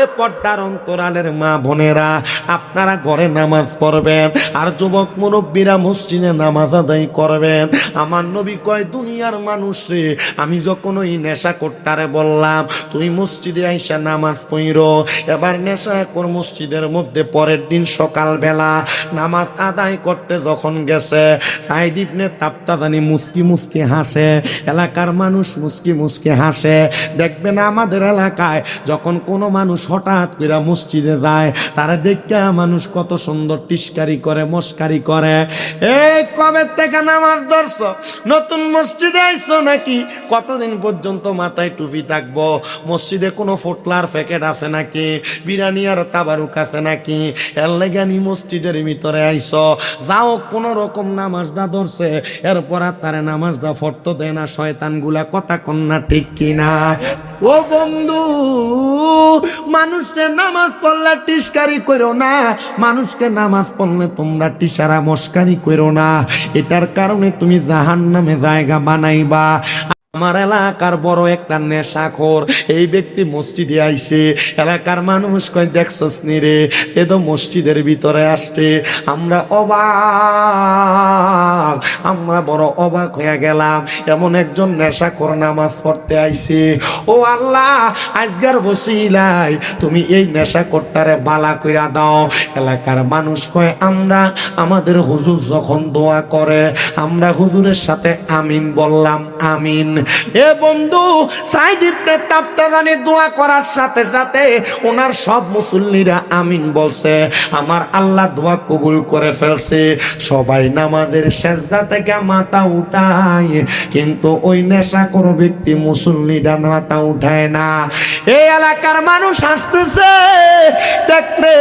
এ পর্দার অন্তরালের মা বোনেরা, আপনারা ঘরে নামাজ পড়বেন আর যুবক মুরব্বীরা মসজিদে নামাজ আদায় করবেন। আমার নবী কয়, দুনিয়ার মানুষ রে, আমি যখন ওই নেশা করতারে বললাম তুই মসজিদে আইসা নামাজ পড়ো, এবার নেশা কর মসজিদের মধ্যে, পরের দিন সকালবেলা নামাজ আদায় করতে যখন গেছে, সাইদ ইবনে তাবতাবানি মুস্কি মুস্কি হাসে, এলাকার মানুষ মুস্কি মুস্কি হাসে। দেখবেন আমাদের এলাকায় যখন কোনো মানুষ হঠাৎ করে মসজিদে যায়, তারা দেখতে মানুষ কত সুন্দর টিস্কারি করে, মস্কারি করে। এই কবে থেকে নামাজ ধরছো? নতুন মসজিদে আইছো নাকি? কতদিন পর্যন্ত মাথায় টুপি থাকবো? মসজিদে কোনো ফোটলার প্যাকেট আছে নাকি? বিরিয়ানি আর তাবারুক আছে নাকি? এর লেগানি মসজিদের ভিতরে আইছো? যাও, কোন রকম নামাজটা ধরছে, এরপর আর তারে নামাজটা ফটতো দেয় না শয়তান গুলা, কথা কন্যা ঠিক কিনা? ও বন্ধু, মানুষকে নামাজ পড়লে টিস্কারি করো না, মানুষকে নামাজ পড়লে তোমরা টিসারা মস্কারি করো না, এটার কারণে তুমি জাহান্নামে জায়গা বানাইবা। আমার এলাকার বড় একটা নেশাখোর এই ব্যক্তি মসজিদে আইছে, এলাকার মানুষ কয়, দেখছস নি রে, এ তো মসজিদের ভিতরে আসছে। আমরা অবাক, আমরা বড় অবাক হয়ে গেলাম, এমন একজন নেশাখোর নামাজ পড়তে আইছে। ও আল্লাহ, আজকের বসিলাই তুমি এই নেশাখোরটারে বালা কইরা দাও। এলাকার মানুষ কয়, আমরা আমাদের হুজুর যখন দোয়া করে আমরা হুজুরের সাথে আমিন বললাম, আমিন। এ বন্ধু, সাইদ ইবনে তাবতাবানি দোয়া করার সাথে সাথে ওনার সব মুসল্লিরা আমিন বলছে। আমার আল্লাহ দোয়া কবুল করে ফেলছে। সবাই নামাজের সেজদা থেকে মাথা উঠায়, কিন্তু ওই নেশাখোর ব্যক্তি মুসল্লিরা মাথা উঠায় না। এই এলাকার মানুষ হাসতেছে, দেখরে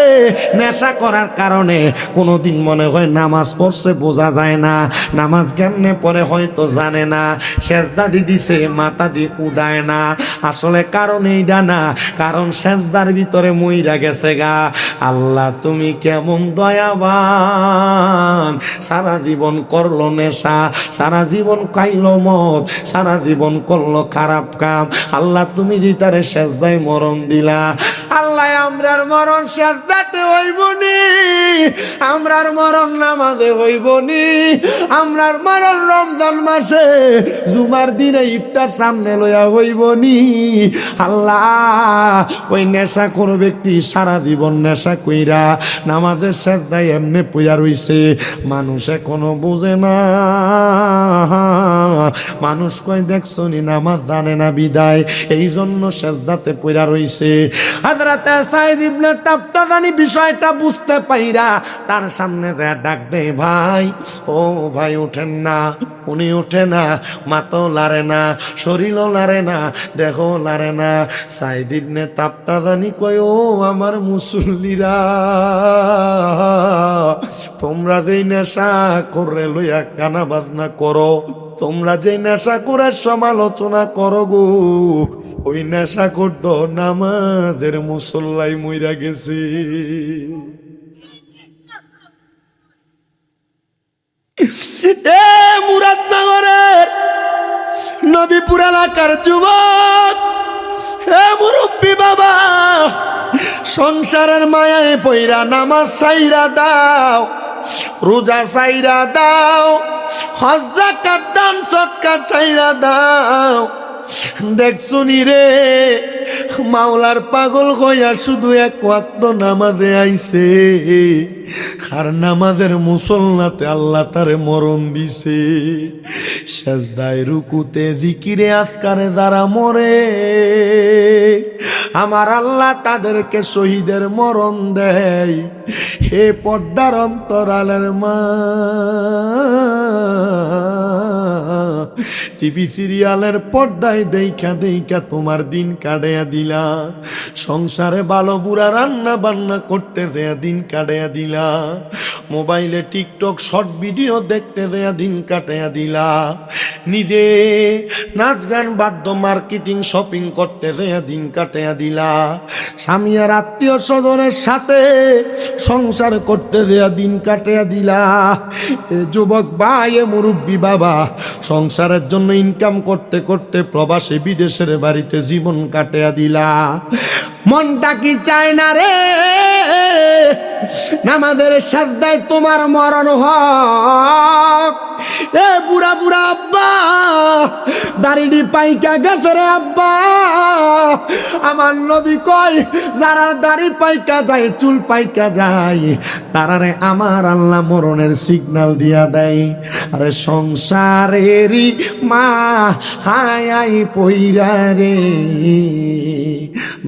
নেশা করার কারণে কোনোদিন মনে হয় নামাজ পড়ছে, বোঝা যায় না নামাজ কেমনে পড়ে, হয়তো জানে না, সেজদা দিছে মাথা দিয়ে উদায় না। আসলে কারণ এইটা না, কারণ সেজদার ভিতরে মইরা গেছে গা। আল্লাহ তুমি কেমন দয়াবান, সারা জীবন করলো নেশা, সারা জীবন খাইলো মদ, সারা জীবন করলো খারাপ কাম। আল্লাহ তুমি দিতারে সেজদায় মরণ দিলা। আল্লাহ আমরার মরণ সেজদাতে হইবনি, আমরার মরণ নামাজে হইবনি, আমরার মরণ রমজান মাসে জুমার দিনে ইফতার সামনে লইয়া হইবনি। আল্লাহ, ওই নেশা কোনো ব্যক্তি সারা জীবন নেশা কইরা নামাজের সেজদায় এমনি পইরা রইছে, মানুষ এখনো বোঝে না। মানুষ কয়, দেখছো নি নামাজ জানে না বিদায়, এই জন্য সেজদাতে পইরা রইছে। হযরতে সাইদ ইবনে তাবতাবানি বিষয়টা বুঝতে পাইরা তার সামনে যা ডাক দেয়, ভাই, ও ভাই উঠেন না। উনি উঠে না, মাথাও লারে না, শরীরও লারে না, দেহও লারে না। সাইদ ইবনে তাবতাবানি কয়, ও আমার মুসল্লিরা, তোমরা যেই নেশা করে লইয়া কানা বাজনা করো, তোমরা যে নেশা করে সমালোচনা করো গো, ওই নেশা করত নামাজের মুসল্লাই মইরা গেছে। এ মুরাদনগরের নবীপুর এলাকার যুবক, এ মুরব্বী বাবা, সংসারের মায়ায় পইরা নামাজ ছাইরা দাও, রোজা ছাইরা দাও, হজ যাকাত দান সদকা চাইরা দাও। দেখছুনি রে মাওলার পাগল হইয়া শুধু এক ওয়াক্ত নামাজে আইছে, আর নামাজের মুসল্লাতে আল্লাহ তারে মরণ দিছে। সেজদায় রুকুতে জিকিরে আজকারে যারা মরে, আমার আল্লাহ তাদেরকে শহীদের মরণ দেয়। হে পর্দার অন্তরালের মা, টিভি সিরিয়ালের পর্দায় দেখা দেখা তোমার দিন কাটাইয়া দিলা, সংসারে ভালো বুড়া রান্না বান্না করতে দেয়া দিন কাটাইয়া দিলা, মোবাইলে টিকটক শর্ট ভিডিও দেখতে দেয়া দিন কাটাইয়া দিলা, নিজে নাচ গান বাদ্য মার্কেটিং শপিং করতে দেয়া দিন কাটাইয়া দিলা, স্বামী আর আত্মীয় স্বজনের সাথে সংসার করতে দেয়া দিন কাটাইয়া দিলা। এ যুবক ভাই, এ মুরব্বী বাবা, সংসারের জন্য ইনকাম করতে করতে প্রবাসী বিদেশের বাড়িতে জীবন কাটিয়া দিলা। মনটা কি চায় না রে নামাজের সাজদায় তোমার মরণ হোক? এ বুড়া বুড়া আব্বা, দাড়িডি পাইকা গেছে রে আব্বা। আমার নবী কয়, যারা দাড়ি পাইকা যায়, চুল পাইকা যায়, তারারে আমার আল্লাহ মরণের সিগন্যাল দিয়া দেয়। আরে সংসারেরই মা হাই পইরা রে,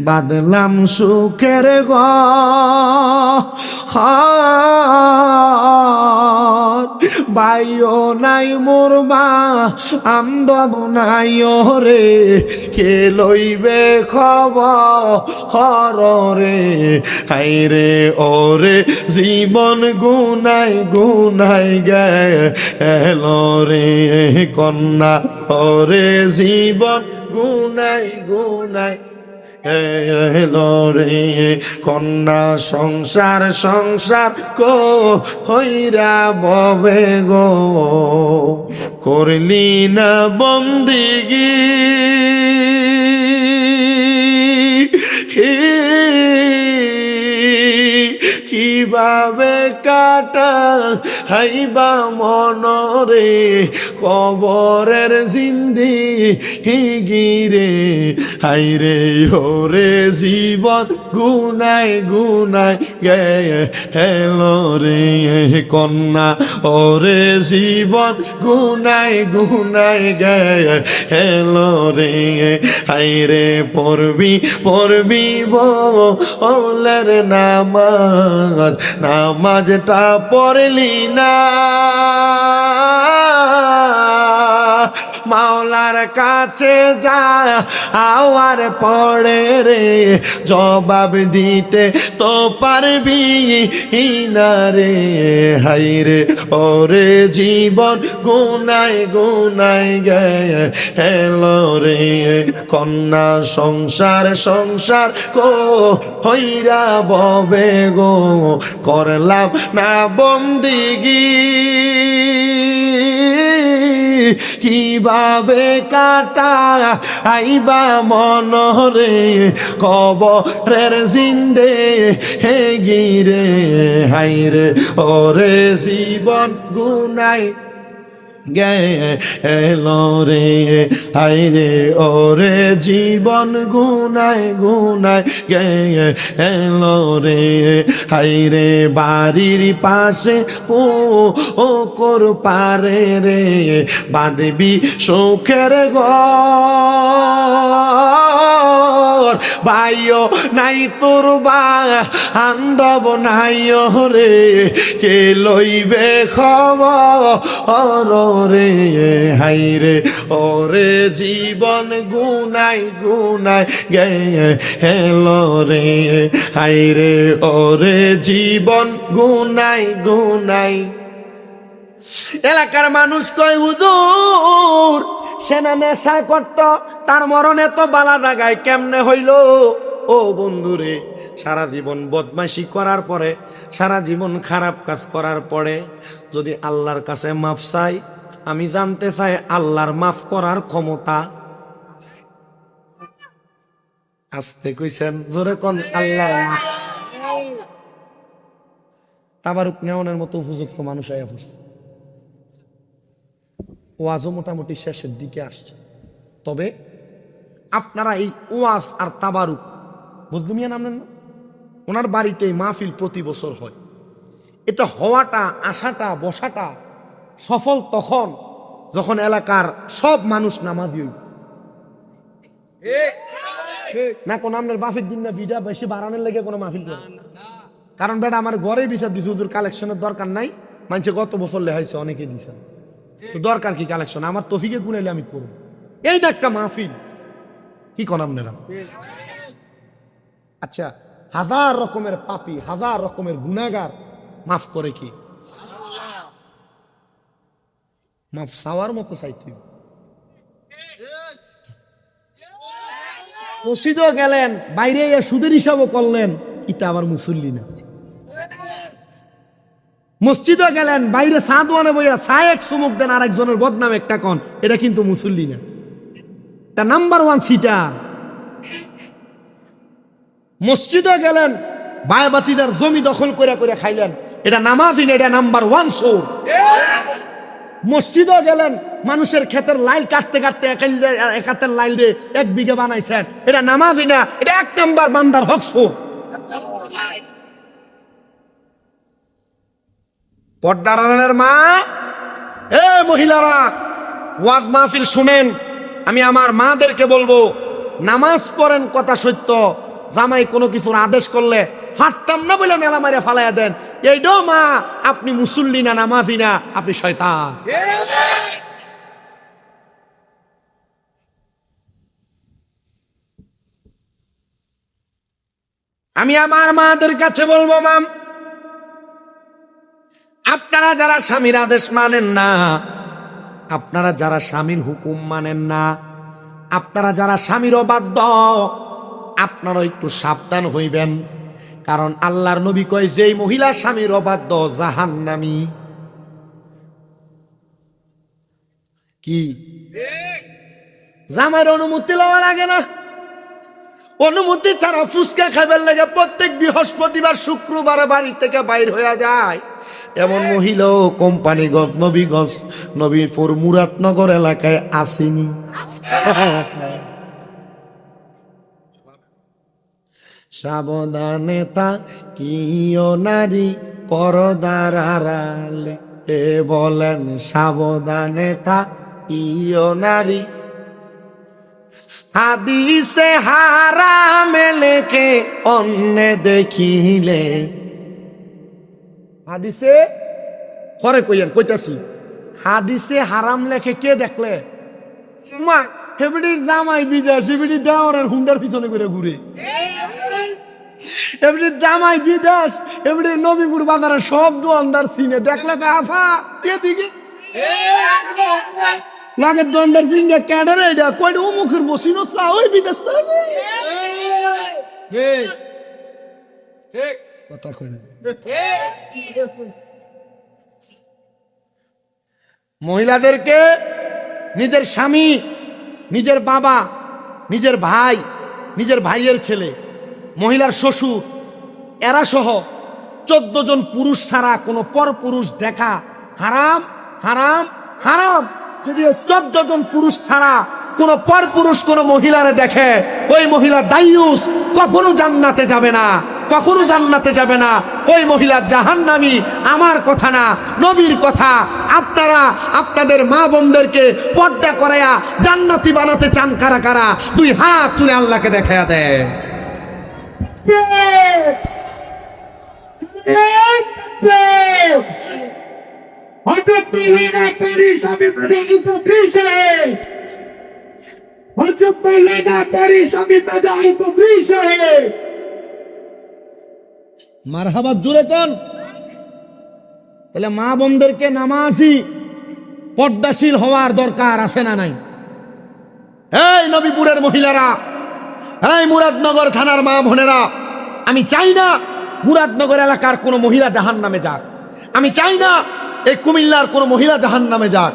বাদলাম সুখের ঘর, বাইও নাই মোর মা আমদব নাই রে, কে লইবে খবর রে, হাই রে ওরে জীবন গুনাই গুনাই গেল রে কন্যা, ওরে জীবন গুনাই গুনাই এলো রে কন্যা। সংসার সংসার কো হইরা ববে গো, করলি না বন্দিগি, কিভাবে কাটা হাইবা মনরে কবরের জিন্দি গিরে, হাইরে ওরে জীবন গুনাই গুনাই গেলো রে কন্যা, ওরে জীবন গুনাই গুনাই গেলো রে, হাইরে পড়বি পড়বি বলের নামাজ, নামাজটা পড়লি না, মাওলার কাছে যা আওয়ার পড়ে রে, জবাব দিতে তো পারবি না রে, হাই রে ওরে জীবন গুনাই গুনাই গেলো রে কন্যা। সংসার সংসার কো হইরা ববে গো, করলাম না বন্দিগি, কিভাবে কাটা আইবা মনরে কবরের জিন্দে হে গিরে, হাইরে ওরে জীবন গুনাই গেলো রে, হাইরে ওরে জীবন গুনাই গুনাই গেলো রে, হাইরে বাড়ির পাশে ও কর পারে রে, বাঁধবি সুখের ঘর, ভাইও নাই তোর বান্ধব নাই রে, কে লইবে খবর রে, হাইরে ওরে জীবন গুনাই গুনাই গেলো রে, হাইরে ওরে জীবন গুনাই গুনাই। এলাকার মানুষ কয়, হুজুর সেনা নেশা করত, তার মরণে তো বালা জাগায় কেমনে হইল? ও বন্ধুরে, সারা জীবন বদমাইশি করার পরে, সারা জীবন খারাপ কাজ করার পরে যদি আল্লাহর কাছে মাফ চাই, আমি জানতে চাই আল্লাহর মাফ করার ক্ষমতা আসতে কইছেন জোরে কোন আল্লাহ। তাবারুক নেওয়ানোর মতো উপযুক্ত মানুষ আয়া পড়ছে। ওয়াজও মোটামুটি শেষের দিকে আসছে। তবে আপনারা এই ওয়াজ আর তাবারুক বুঝদুমিয়া নাম নেন না, ওনার বাড়িতে এই মাহফিল প্রতি বছর হয়। এটা হওয়াটা, আসাটা, বসাটা সফল তখন যখন এলাকার সব মানুষ নামাজি হইব। না কোন আপনার বাফের দিন না বিটা বেশি বাড়ানোর লেগে কোনো মাহফিল করে, কারণ বেটা আমার ঘরে বিচার দিচ্ছে, হুজুর কালেকশনের দরকার নাই, মানুষে গত বছর লেহাইছে অনেকে দিছে, তো দরকার কি কালেকশন, আমার তফিকে গুনাইলে আমি করব। এই না একটা মাহফিল, কি কোন আপনারা? আচ্ছা, হাজার রকমের পাপী, হাজার রকমের গুনাহগার মাফ করে কি? মাফ চাওয়ার মতো চাইতে। মসজিদও গেলেন, বাইরে সুদের হিসাবও করলেন, এটা আবার মুসল্লি না। মসজিদও গেলেন, বাইরে চা দোয়ানে বইয়া চা এক চুমুক দেন, আর একজনের বদনাম একটা কন, এটা কিন্তু মুসল্লি না। এটা নাম্বার ওয়ান সিটা। মসজিদও গেলেন, বায়বাতিদার জমি দখল করে করে খাইলেন, এটা নামাজি না, এটা নাম্বার ওয়ান চোর। মসজিদও গেলেন, মানুষের ক্ষেতের লাইল কাটতে কাটতে এক হাতের লাইল রে 1 বিঘা বানাইছেন, এটা নামাজি না, এটা 1 নাম্বার বান্দার হক চোর। পর্দার আড়ালের মা, এ মহিলারা, ওয়াজ মাহফিল শুনেন, আমি আমার মাদেরকে বলবো, নামাজ পড়েন, কথা সত্য, জামাই কোনো কিছুর আদেশ করলে ফাটতাম না বলে মেলা মারে ফালাইয়া দেন, এইটাও মা, আপনি মুসল্লি না, নামাজি না, আপনি শয়তান। আমি আমার মাদের কাছে বলবো, মাম, আপনারা যারা স্বামীর আদেশ মানেন না, আপনারা যারা স্বামীর হুকুম মানেন না, আপনারা যারা স্বামীর অবাধ্য, আপনারা একটু সাবধান হইবেন। কারণ আল্লাহর নবী কয়, যেই মহিলা স্বামীর অবাধ্য জাহান্নামী। কি জামাইয়ের অনুমতি লওয়া লাগে না? অনুমতি ছাড়া ফুচকা খাইবার লাগে প্রত্যেক বৃহস্পতিবার শুক্রবারে বাড়ি থেকে বাইর হয়ে যায়। এমন মহিলাও কোম্পানিগঞ্জ, নবীগঞ্জ, নবীপুর, মুরাদনগর এলাকায় আসেনি। সাবধানে থাকিও নারী পরদার আড়ালে, এ বলেন সাবধানে থাকিও নারী। হাদিসে হারামে লেখে অন্য দেখিলে, হাদিসে পরে কইয়েন, কইতাছি, হাদিসে হারাম লেখে কে দেখলে? মা হেবিডির জামাই বিদেশ, হেবিডি দেওয়ার হুন্ডার পিছনে করে ঘুরে, এমনির জামাই বিদেশ, এমনির নবীপুর বাজারে সব দোকানদার চিনে, দেখলে আফা এদিকে লাগে দোকানদার চিনে, ক্যাডারে এটা কয়টা মুখের বসিনো চা ওই বিদেশ কথা কই। মহিলাদেরকে নিজের স্বামী, নিজের বাবা, নিজের ভাই, নিজের ভাইয়ের ছেলে, মহিলার শ্বশুর, এরা সহ 14 জন পুরুষ ছাড়া কোনো পর পুরুষ দেখা হারাম, হারাম, হারাম। যদি 14 জন পুরুষ ছাড়া কোনো পর পুরুষ কোনো মহিলারে দেখে, ওই মহিলা দায়ুস, কখনো জান্নাতে যাবে না, কখনো জান্নাতে যাবে না, ওই মহিলা জাহান্নামী। আমার কথা না, নবীর কথা। আপনারা আপনাদের মা বোনদেরকে পর্দা করায়া জান্নাতি বানাতে চান কারা কারা? 2 হাত তুলে আল্লাহকে দেখায়া দেয়। মারহাবা জুড়ে কোন? তাহলে মা বোনদেরকে নামাজি পর্দাশীল হওয়ার দরকার আছে না নাই? এই নবীপুরের মহিলারা, এই মুরাদনগর থানার মা বোনেরা, আমি চাই না মুরাদনগর এলাকার কোনো মহিলা জাহান্নামে যাক। আমি চাই না এই কুমিল্লার কোনো মহিলা জাহান্নামে যাক।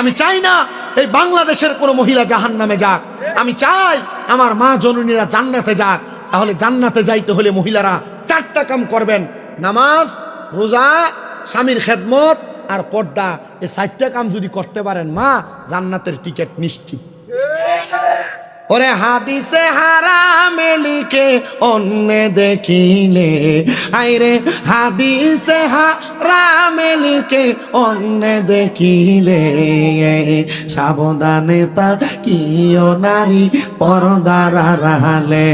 আমি চাই না এই বাংলাদেশের কোনো মহিলা জাহান্নামে যাক। আমি চাই আমার মা জননীরা জান্নাতে যাক। তাহলে জান্নাতে যাইতে হলে মহিলারা 4টা কাম করবেন: নামাজ, রোজা, স্বামীর খেদমত আর পর্দা। এই 4টা কাম যদি করতে পারেন মা, জান্নাতের টিকিট নিশ্চিত। ওরে হাদিসে হারামে লিখে অন্য দেখিলে, আইরে হাদিসে হারামে লিখে অন্য দেখিলে, সাবধানে থাকিও নারী পরদার আড়ালে,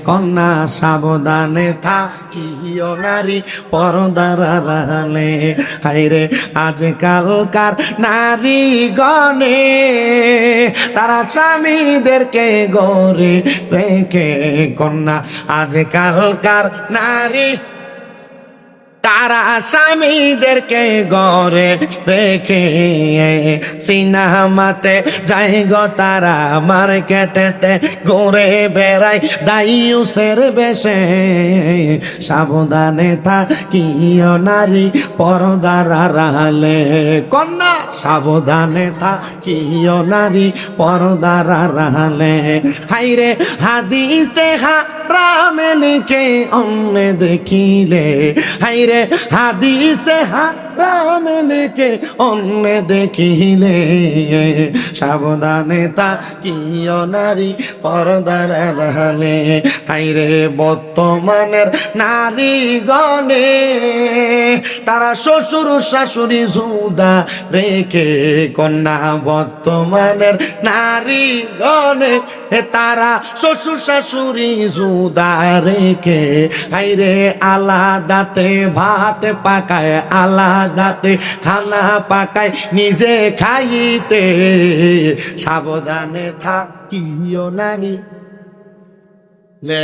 কন্যা সাবধানে থাকিও নারী পরদার আড়ালে। হাইরে আজকালকার নারী গণে তারা স্বামীদেরকে গড়ে রেখে, কন্যা আজকালকার নারী তারা স্বামীদেরকে গড়ে রেখে, সিনেমাতে যাই গো তারা, মার্কেটেতে ঘুরে বেড়ায় দাইয়ুসের বেশে, সাবধানে থাকিও নারী পরদার আড়ালে, কন্যা সাবধানে থাকিও নারী পরদার আড়ালে। হাইরে হাদিসে হারামে লিখে অন্য দেখিলে, হাইরে হাদিসে হারামে লিখে অন্য দেখিলে, সাবধানে থাকিও নারী পরদার আড়ালে। হাইরে বর্তমানের নারী গণে তারা শ্বশুর শাশুড়ি জুদা রেখে, কন্যা বর্তমানের নারী গণে তারা শ্বশুর শাশুড়ি জুদা রেখে, হাইরে আলাদাতে ভাত পাকায়, আলাদাতে খানা পাকায় নিজে খাইতে, সাবধানে থাকিও নারী লে,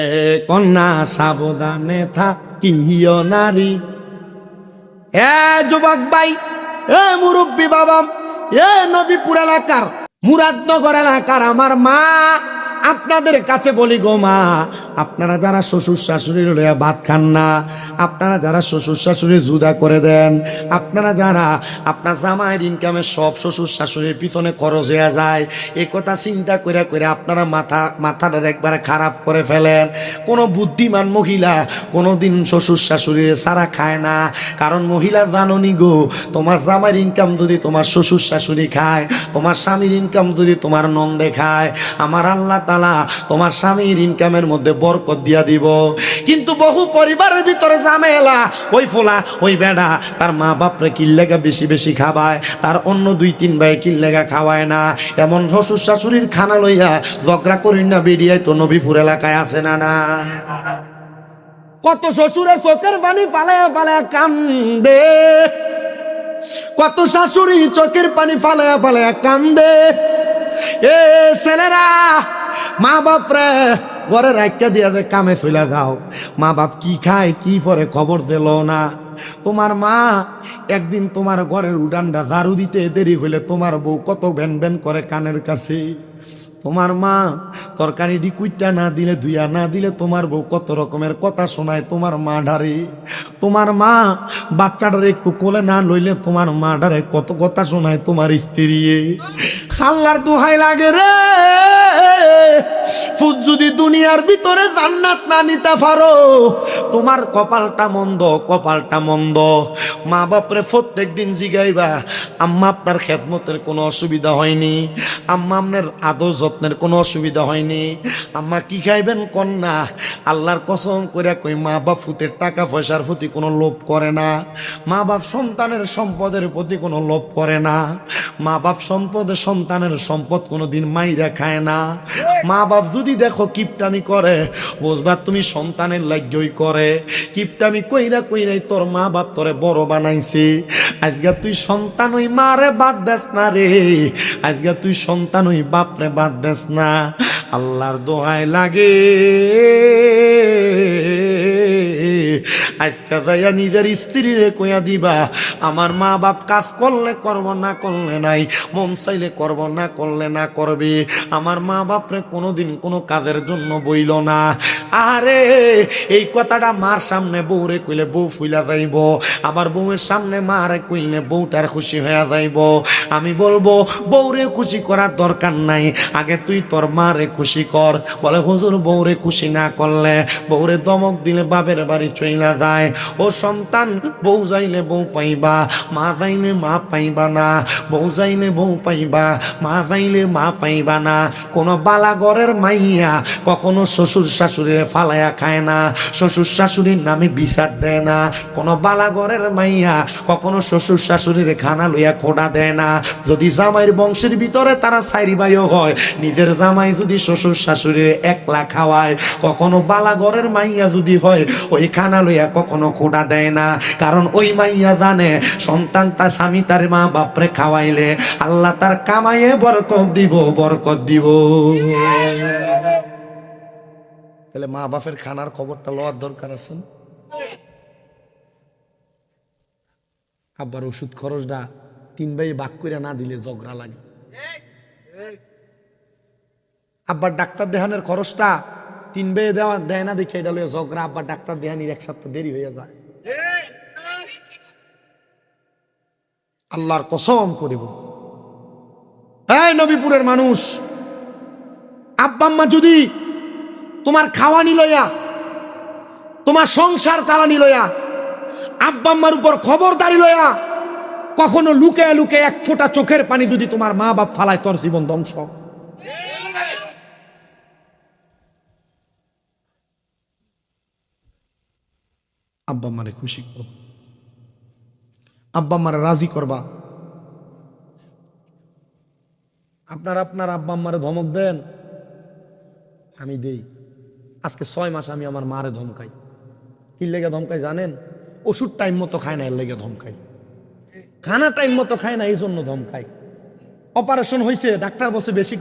কন্যা সাবধানে থাকিও নারী। এ যুবক ভাই, এ মুরব্বী বাবা, এ নবীপুর এলাকার, মুরাদনগর এলাকার আমার মা, আপনাদের কাছে বলি গো মা, আপনারা যারা শ্বশুর শাশুড়ির লইয়া ভাত খান না, আপনারা যারা শ্বশুর শাশুড়ি জুদা করে দেন, আপনারা যারা আপনার জামাইয়ের ইনকামে সব শ্বশুর শাশুড়ির পিছনে খরচ হয়ে যায়, এই কথা চিন্তা করে করে আপনারা মাথাটা একবারে খারাপ করে ফেলেন। কোনো বুদ্ধিমান মহিলা কোনোদিন শ্বশুর শাশুড়ির সারা খায় না, কারণ মহিলা জাননি গো, তোমার জামাইয়ের ইনকাম যদি তোমার শ্বশুর শাশুড়ি খায়, তোমার স্বামীর ইনকাম যদি তোমার নন্দে খায়, আমার আল্লাহ তাআলা তোমার স্বামীর ইনকামের মধ্যে বরকত দিয়া দিব। কিন্তু বহু পরিবারের ভিতরে ঝামেলা, ওই ফোলা ওই বেড়া তার মা বাপরে কিল্লেগা বেশি বেশি খাওয়ায়, তার অন্য 2-3 ভাই কিল্লেগা খাওয়ায় না, এমন শ্বশুর শাশুড়ির খানা লইয়া ঝগড়া করি না বেরিয়ায় তো নবীপুর এলাকায় আছে না না? কত শ্বশুরে চোখের পানি ফালায়া ফালায়া কান্দে, কত শাশুড়ি চোখের পানি ফালায়া ফালায়া কান্দে। এ ছেলেরা, মা বাপ রে ঘরে রাখা দিয়া দে, কামে চলে যাও, মা বাপ কি খায় কি পরে খবর দিল না। তোমার মা একদিন তোমার ঘরের উডানটা ঝাড়ু দিতে দেরি হইলে তোমার বউ কত ভ্যান ভ্যান করে কানের কাছে। তোমার মা তরকারি ডিকুইটা না দিলে, ধুইয়া না দিলে তোমার বউ কত রকমের কথা শোনায় তোমার মা ডারে। তোমার মা বাচ্চাটারে একটু কোলে না লইলে তোমার মা ডারে কত কথা শোনায় তোমার স্ত্রী। আল্লাহর দোহাই লাগে রে, ফুট যদি দুনিয়ার ভিতরে জান্নাত না নিতে পারো, তোমার কপালটা মন্দ, কপালটা মন্দ। মা বাপরে প্রত্যেক দিন জিগাইবা, আম্মা আপনার খেদমতের কোনো অসুবিধা হয়নি, আম্মা আপনার আদর যত্নের কোনো অসুবিধা হয়নি, আম্মা কি খাইবেন কন্যা। আল্লাহর কসম করে কই, মা বাপ ফুতের টাকা পয়সার প্রতি কোনো লোভ করে না, মা বাপ সন্তানের সম্পদের প্রতি কোনো লোভ করে না, মা বাপ সন্তানের সম্পদ কোনো দিন মাইরা খায় না। মা বাপ যদি দেখো কিপটামি করে, বুঝবা তুমি সন্তানের লাগই করে। কিপটামি কইরা কইরাই তোর মা বাপ তোরে বড় বানাইছে। আজকে তুই সন্তান ওই মারে বাদ দেস না রে, আজকে তুই সন্তান ওই বাপরে বাদ দেস না। আল্লাহর দোহাই লাগে, আজকে যাইয়া নিজের স্ত্রীরে কইয়া দিবা, আমার মা বাপ কাজ করলে করব, না করলে নাই, মন চাইলে করব, না করলে না করবে। আমার মা বাপরে কোনোদিন কোনো কাজের জন্য বইল না। আরে এই কথাটা মার সামনে বউরে কইলে বউ ফুইলা যাইব, আবার বউয়ের সামনে মারে কইলে বউটার খুশি হয়ে যাইব। আমি বলবো বউরে খুশি করার দরকার নাই, আগে তুই তোর মারে খুশি কর। বলে হুজুর বউরে খুশি না করলে, বউরে দমক দিলে বাপের বাড়ি চইলা যায়। যায়। ও সন্তান, বউ যাইলে বউ পাইবা, মা যাইলে মা পাইবা না। বউ যাইলে বউ পাইবা, মা যাইলে মা পাইবা না। কোনো বালাগরের মাইয়া কখনো শ্বশুর শাশুড়ির ফালাইয়া খায় না, শ্বশুর শাশুড়ির নামে বিচার দেয় না। কোনো বালাগরের মাইয়া কখনো শ্বশুর শাশুড়ির খানা লইয়া খোটা দেয় না। যদি জামাইয়ের বংশের ভিতরে তারা সাইরি ভাইও হয়, নিজের জামাই যদি শ্বশুর শাশুড়ির একলা খাওয়ায়, কখনো বালাগরের মাইয়া যদি হয়, ওই খানা লইয়া কখনো খোটা দেয় না। কারণ ওই মাইয়া জানে সন্তান তার স্বামী তার মা বাপরে খাওয়াইলে আল্লাহ তার কামাইয়ে বরকত দিব, বরকত দিব। তাহলে মা বাপের খানার খবরটা লওয়ার দরকার আছে। আব্বার ওষুধ খরচটা 3 ভাই ভাগ করে না দিলে ঝগড়া লাগে। আব্বার ডাক্তার দেখানোর খরচটা 3 ভাই দেয় না দেখে এটা লইয়া ঝগড়া। আব্বার ডাক্তার দেখানির 1 সপ্তাহ দেরি হয়ে যায়। আল্লাহর কসম করিব, এই নবীপুরের মানুষ, আব্বা আম্মা যদি তোমার খাওয়ানি লইয়া, তোমার সংসার চালানি লইয়া, আব্বা আম্মার উপর খবরদারি লইয়া কখনো লুকে লুকে 1 ফোঁটা চোখের পানি যদি তোমার মা বাপ ফালায়, তোর জীবন ধ্বংস। আব্বা আম্মারে খুশি করো, আব্বা আম্মারে রাজি করবা। আপনার আব্বা আম্মারে ধমক দেন, আমি দেই। আজকে 6 মাস আমি আমার মারে ধমকাই। কি লেগে ধমকাই জানেন? ওষুধ টাইম মতো খায় না, এর লেগে ধমকাই। খানা টাইম মতো খায় না, এই জন্য ধমকাই। অপারেশন হয়েছে, ডাক্তার বলছে বেশি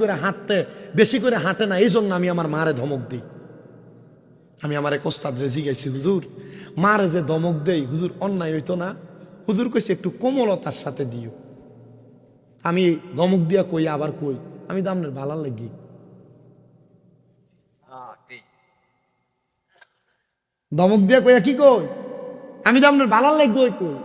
করে হাঁটে না, এই জন্য আমি আমার মারে ধমক দিই। আমি আমার এক ওস্তাদ রেজি গেছি, হুজুর মারে যে ধমক দেই হুজুর অন্যায় হইতো না? হুজুর কইছে একটু কোমলতার সাথে দিও। আমি ধমক দিয়া কই, আবার কই আমি তো আপনার ভালো লাগি। ধমক দিয়া কইয়া কি কই, আমি তো আপনার ভালো লাগি কই।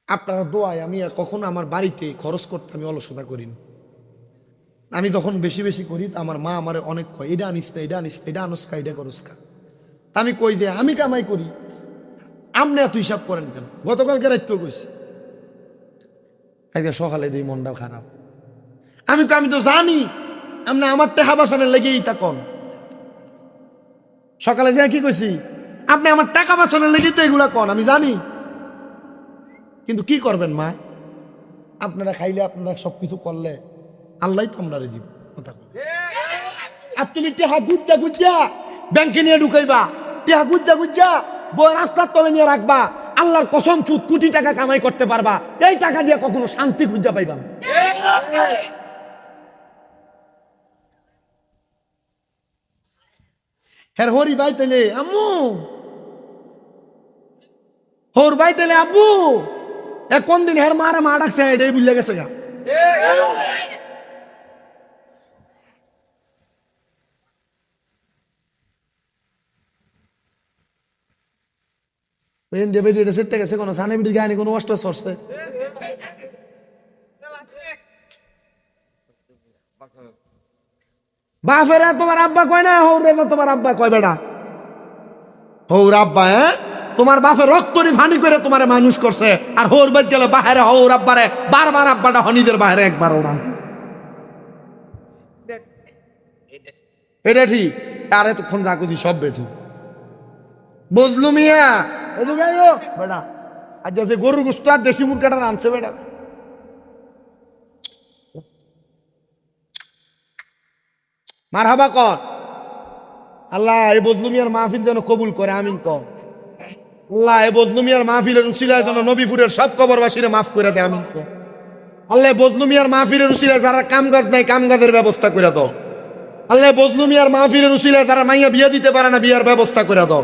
আপনারা দোয়ায় আমি আর কখনো আমার বাড়িতে খরচ করতে আমি অলসতা করিনি। আমি যখন বেশি বেশি করি আমার মা আমার অনেক কয়, এটা আনিস না, এটা আনিস না, এটা আনস্কা, এটা করস্কা। আমি কই যে আমি কামাই করি, আপনি এত হিসাব করেন কেন? গতকালকে রাত্রে কইছি, আজকে সকালে দিই মনটা খারাপ। আমি তো জানি আপনি আমার টেহা বাঁচানোর লেগেই তখন সকালে যে কি কইছি, আপনি আমার টাকা বাঁচানোর লেগেই তো এগুলা কন, আমি জানি। কিন্তু কি করবেন মা, আপনারা খাইলে, আপনারা সবকিছু করলে আল্লাহ তো আমরা দিব। কথা আপনি টেহা গুজ্জা গুজ্জা ব্যাংকে নিয়ে ঢুকাইবা, টেহা গুজ্জা গুজ্জা বই রাস্তার তলে নিয়ে রাখবা, আল্লাহর কসম 1 কোটি টাকা কামাই করতে পারবা, এই টাকা দিয়ে কখনো শান্তি খুঁজা পাইবা না। হ্যাঁ হরি ভাই তাইলে আম্মু, হর ভাই তাইলে আব্বু, কোন দিন হের মারে মা ডাকছে এটাই বুঝলে গেছে গা। গেছে কোনো সানে বিটির গায়ে কোনো কষ্ট সরছে। বাপেরা তোমার আব্বা কয় না, হৌরে তোমার আব্বা কয় বেটা, হৌর আব্বা। হ্যাঁ, তোমার বাপের রক্তরি ফানি করে তোমারে মানুষ করছে, আর হৌর বাদ গেলে বাহারে হৌর আব্বারে বারবার আব্বাটা হনিদের বাহারে একবার ওড়ান। এটা ঠিক, আর এতক্ষণ যা করছি সব বেঠি। বুঝলু মিয়া, বেটা আজ যে গরুর গোস্ত আর দেশি মুরগাটা আনছে বেটা, মারহাবা কর। আল্লাহ এই বজলু মিয়ার মাহফিল যেন কবুল করে, আমিন কর। আল্লাহ এই বজলু মিয়ার মাহফিলের উসিলায় যেন নবীপুরের সব কবরবাসীরা মাফ করে দেয়, আমিন কর। আল্লাহ বজলু মিয়ার মাহফিলের উসিলায় যারা কাম কাজ নাই কাম কাজের ব্যবস্থা করে দাও। আল্লাহ বজলু মিয়ার মাহফিলের উসিলায় যারা মাইয়া বিয়ে দিতে পারে না বিয়ার ব্যবস্থা করে দাও।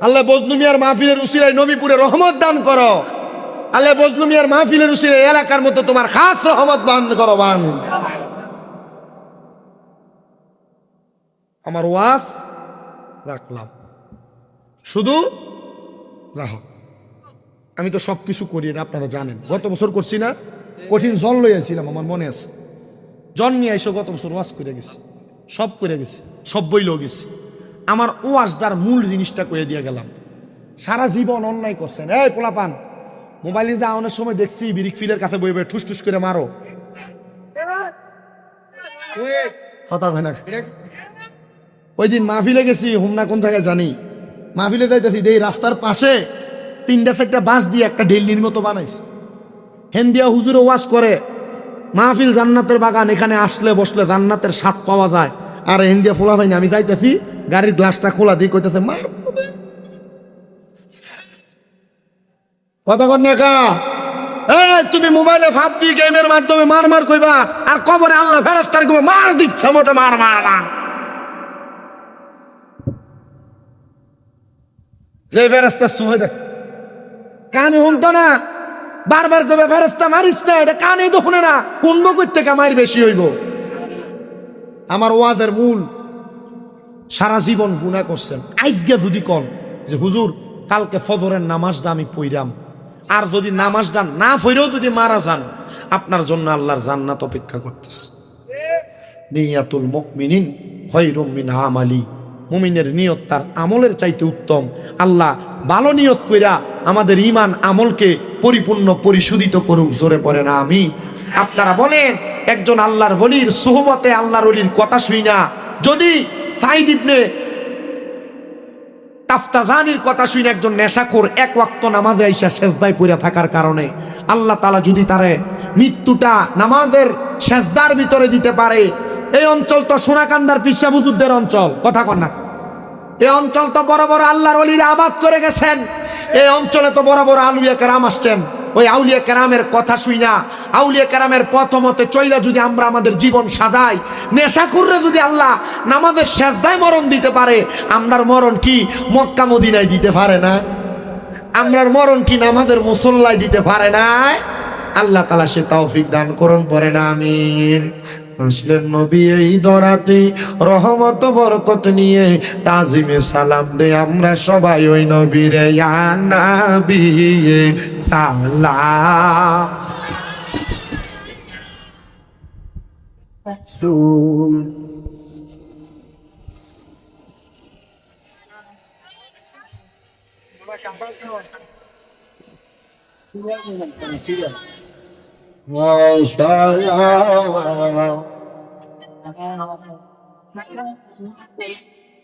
আল্লাহ বজলু মিয়ার মাহফিলের উসিলায় নবীপুরে রহমত দান করো। আল্লাহ বজলু মিয়ার মাহফিলের উসিলায় এলাকার মতো তোমার খাস রহমত দান করো। বান আমার ওয়াজ রাখলাম, শুধু রাখো। আমি তো সবকিছু করি না, আপনারা জানেন। গত বছর করছি না, কঠিন জল লইয়াছিলাম, আমার মনে আছে। জন নিয়ে এসে গত বছর ওয়াজ করে গেছি, সব করে গেছে, সব বইলেও গেছে। আমার ওয়াজদার মূল জিনিসটা কয়ে দিয়ে গেলাম। সারা জীবন অন্যায় করছেন। এই পোলাপান, মোবাইলে যা অনেক সময় দেখছি বিরিক ফিলের কাছে বই বই ঠুস ঠুস করে মারো, কথা হয় না। ওই দিন মাহফিলে গেছি, হুমনা কোন জায়গায় জানি, মাহফিলে যাইতেছি, এই রাস্তার পাশে 3-4টা বাঁশ দিয়ে একটা ঢেলির মতো বানাইছে। হেন্দিয়া হুজুরে ওয়াজ করে, মাহফিল জান্নাতের বাগান, এখানে আসলে বসলে জান্নাতের স্বাদ পাওয়া যায়। আর হেন্দিয়া ফোলা ভাই না, আমি যাইতেছি গাড়ির গ্লাসটা খোলা দিয়ে কইতেছে মার, কথা কন না কা। তুমি মোবাইলে ভাবছি গেমের মাধ্যমে মার মার কইবা, আর কবরে আল্লাহ ফেরেশতার কইবা মার দিচ্ছে মতো মার মার মার। যে ফেরেশতা সুহে দেখ, কানে শুনতো না, বারবার কইবা ফেরেশতা মারিস না, এটা কানে তো শুনে না, শুনবো কই থেকে মার বেশি হইব। আমার ওয়াজের মূল, সারা জীবন গুনাহ করছেন, আজকে যদি কন যে হুজুর কালকে ফজরের নামাজটা আমি পড়লাম, আর যদি নামাজটা না পড়েও যদি মারা যান, আপনার জন্য আল্লাহর জান্নাত অপেক্ষা করতেছে। নিয়াতুল মুমিনিন খায়রুম মিন আমালি, মুমিনের নিয়ত তার আমলের চাইতে উত্তম। আল্লাহ ভালো নিয়ত কইরা আমাদের ঈমান আমলকে পরিপূর্ণ পরিশোধিত করুক, জোরে পড়ে না আমি। আপনারা বলেন, একজন আল্লাহর ওলির সুহবতে আল্লাহর ওলির কথা শুই না, যদি সাইদ ইবনে তাফতাজানির কথা শুনে একজন নেশাখোর এক ওয়াক্ত নামাজে আইসা সেজদায় পড়ে থাকার কারণে আল্লাহ তাআলা যদি তারে মৃত্যুটা নামাজের সেজদার ভিতরে দিতে পারে, এই অঞ্চল তো সোনাকান্দার পিসা বুজুরদের অঞ্চল, কথা কন না। এই অঞ্চল তো বড় বড় আল্লাহর ওলিরা আবাদ করে গেছেন, এই অঞ্চলে তো বড় বড় আউলিয়া কেরাম আসছেন। ওই আউলিয়া কেরামের কথা শুই না, আউলিয়া কেরামের পথ মতে চইলা যদি আমরা আমাদের জীবন সাজাই, নেশাখুররে যদি আল্লাহ নামাজের সেজদায় মরণ দিতে পারে, আমরার মরণ কি মক্কা মদিনায় দিতে পারে না? আমরার মরণ কি নামাজের মুসল্লায় দিতে পারে না? আল্লাহ তাআলা সে তৌফিক দান করুন, পড়ে না আমিন। আসলেন নবী এই দরাতে রহমত বরকত নিয়ে, তাজিমে সালাম দে আমরা সবাই ওই নবীরে, ইয়া নবী সালাম।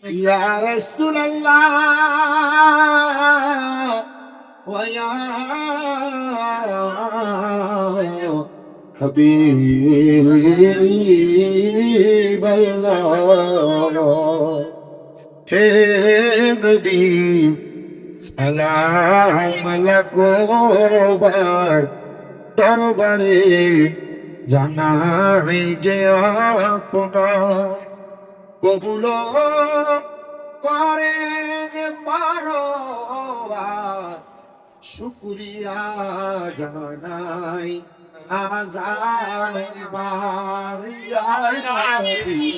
ইয়া রাসূলুল্লাহ ওয়া ইয়া হাবিবাল্লাহ, হে নবী সালাম আলাইকুম, দরবারে জানাই যে আপনার কবুল করে বারবার, শুকরিয়া জানাই আজান বার, ইয়া নবী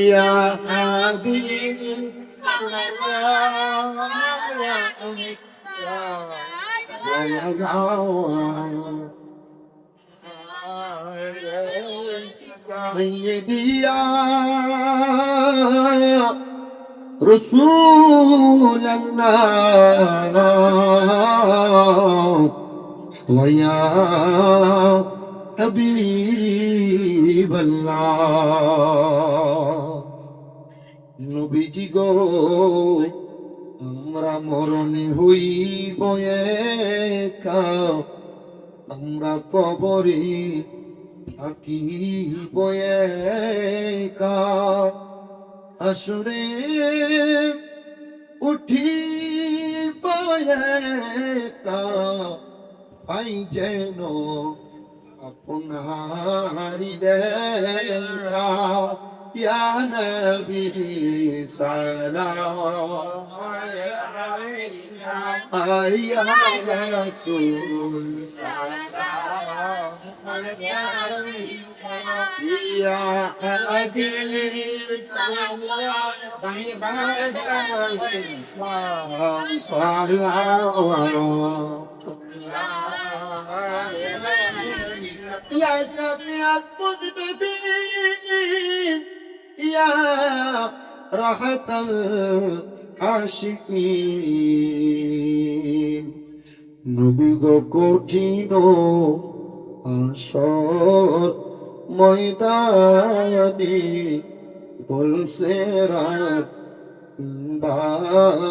ইয়া হাবিবি সাইয়্যিদি ইয়া রাসূলুল্লাহ ওয়া ইয়া হাবিবাল্লাহ। নবীজি গো, আমরা মরণে হইব একা, আমরা কবরে থাকিব একা, হাসরে উঠিব একা, পাই যেন আপনারি দেখা, ইয়া নবী সালাম আলাইকা, ইয়া রাসূল সালাম ইয়া হাবিব সালাম يا شفيع المذنبين يا راحة العاشقين নবী গো কঠিন আসর ময়দানে বলছে রাত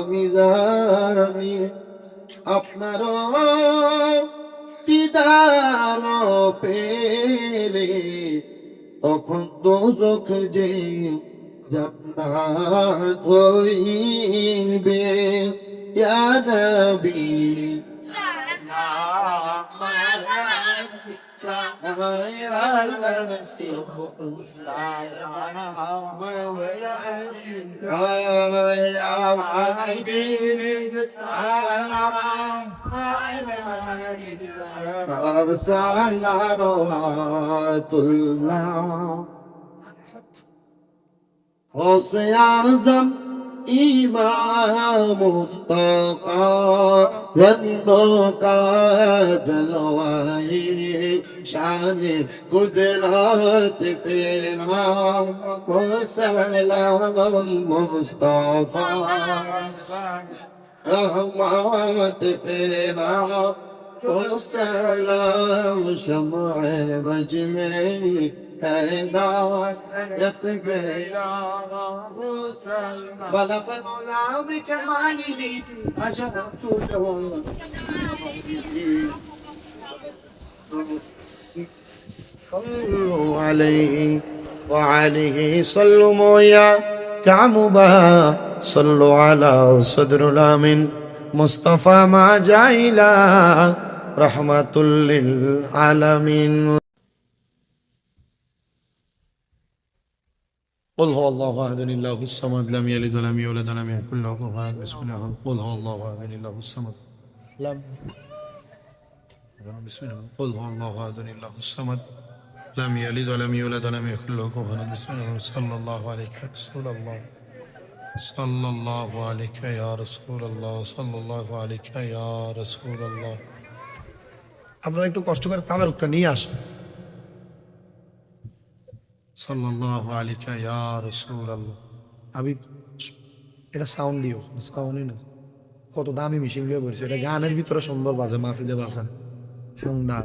মিজানি আপনার দিদার পেলে তখন দোজখ যে জান্নাত হইবে ইয়া নবী غوث أعظم إمام مفتقى ذنبك جلوائي شان قدرات في العام وسلام المصطفى رحمات في العام وسلام شمع مجمعي الناس يطفي بلغ المولى بكماله أشرفت له صلوا عليه وعليه صلوا يا كعمبا صلوا على صدر الأمين مصطفى ما جايلا رحمة للعالمين قل هو الله احد الله الصمد لم يلد ولم يولد ولم يكن له كفوا احد بسم الله قل هو الله احد الله الصمد لم بسم الله قل هو الله احد الله الصمد لم يلد ولم يولد ولم يكن له كفوا احد بسم الله صلى الله عليك يا رسول الله صلى الله عليك يا رسول الله صلى الله عليك يا رسول الله আপনারা একটু কষ্ট করে তাবারুকটা নিয়ে আসেন সাল্লাল্লাহু আলাইকা ইয়া রাসূলুল্লাহ আমি এটা সাউন্ড দিও সাউন্ডই না কত দামি মেশিন দিয়ে বলছে এটা গানের ভিতরে সুন্দর বাজে মাহফিলে বাজেন সুন্দর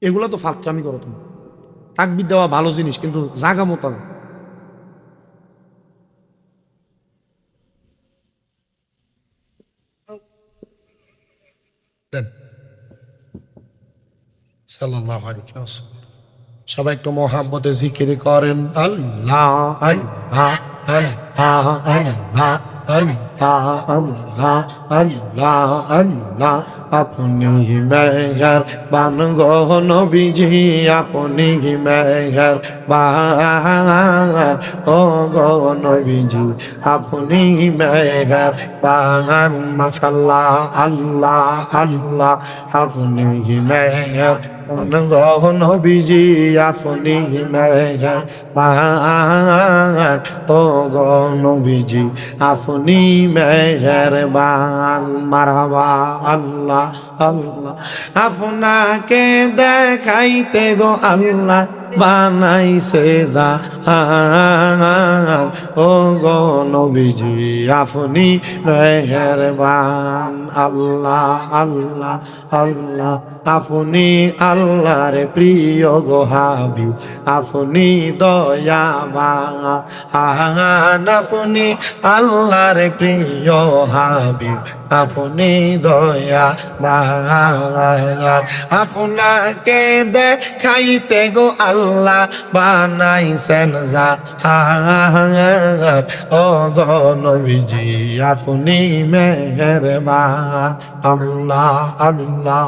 এগুলো তো ফাত্রামি করো তুমি তাকবীর দেওয়া ভালো জিনিস কিন্তু জায়গা মতো না সাল্লাল্লাহু আলাইহি ওয়াসাল্লাম সবাই একটু মোহাব্বতে জিকির করেন আল্লাহ আল্লাহ আল্লাহ আল্লাহ আল্লাহ আল্লাহ আল্লাহ আল্লাহ আপনি মেঘের বান গো নবীজি আপনি মেঘের বান ও গো নবীজি আপনি মেঘের বান মাশাআল্লাহ আল্লাহ আল্লাহ আপনি মেঘের বান গো নবীজি আপনি মেঘের বান ও গো নবীজি আপনি মেঘের বান মারহাবা আল্লাহ আল্লাহ আপনাকে দেখাইতে গো আল্লাহ বানাইছে জাহান ও গো নবীজি আপনি মেহেরবান আল্লাহ আল্লাহ আল্লাহ আপনি আল্লাহর প্রিয় গো হাবিব আপনি দয়াবান আপনি আল্লাহর প্রিয় হাবিব আপনি দয়াবান আপনাকে দেখাইতে গো আল্লাহ বানাইছেন জাহান ও গো নবীজি আপনি মেহেরবান আল্লাহ আল্লাহ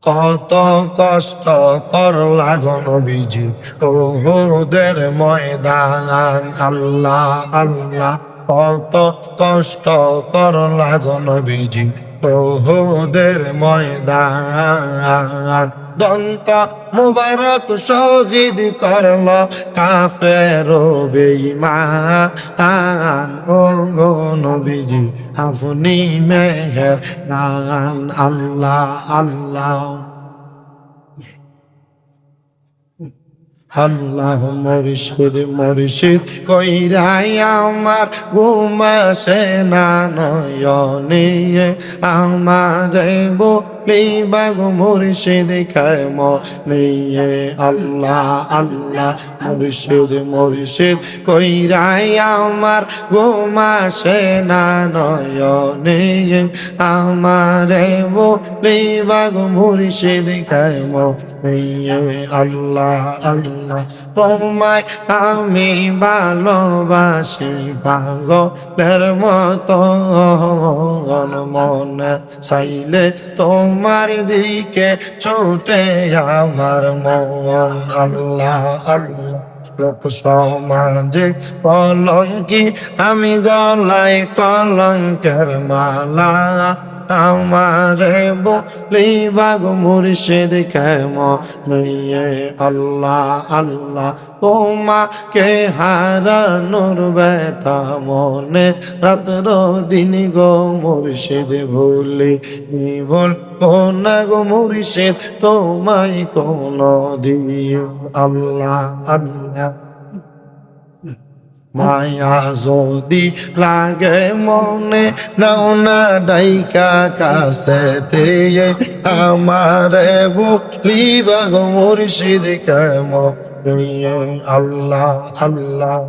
কত কষ্ট করলা গো নবীজি ওহুদের ময়দান। আল্লাহ আল্লাহ কত কষ্ট করলা গো নবীজি ওহুদের ময়দান। দন্ত মুবারক শহীদ করল কাফের বেঈমান। ও গো নবীজি আপনি মেহেরবান। আল্লাহ আল্লাহ আল্লাহ মুর্শিদ মুর্শিদ কইরাই আমার ঘুমাসে না নয়নে, আমারে বলিবা গো মুর্শিদ কেম নিয়ে। আল্লাহ আল্লাহ মুর্শিদ মুর্শিদ কইরাই আমার ঘুমাসে না নয়নে, আমারে বলিবা গো মুর্শিদ কেম নিয়ে। আল্লাহ আল্লাহ তোমায় আমি ভালোবাসি পাগলের মতো, মনে চাইলে তোমার দিকে ছোটে আমার মন। আল্লাহ আল্লাহ লোক সমাজে কলঙ্কি আমি গলায় কলঙ্কের মালা, আমারে বলিবা গো মুর্শিদ কেম নিয়ে। আল্লাহ আল্লাহ তোমাকে হারানোর ব্যথা মনে রাত্র দিন গো মুর্শিদ ভুলি বল না গো মুর্শিদ তোমায় কোনো দিন। আল্লাহ আল্লাহ মায়া যদি লাগে মনে নাও না ডাইকা কাছেতে, আমারে বলিবা গো মুর্শিদ কেম নিয়ে। আল্লাহ আল্লাহ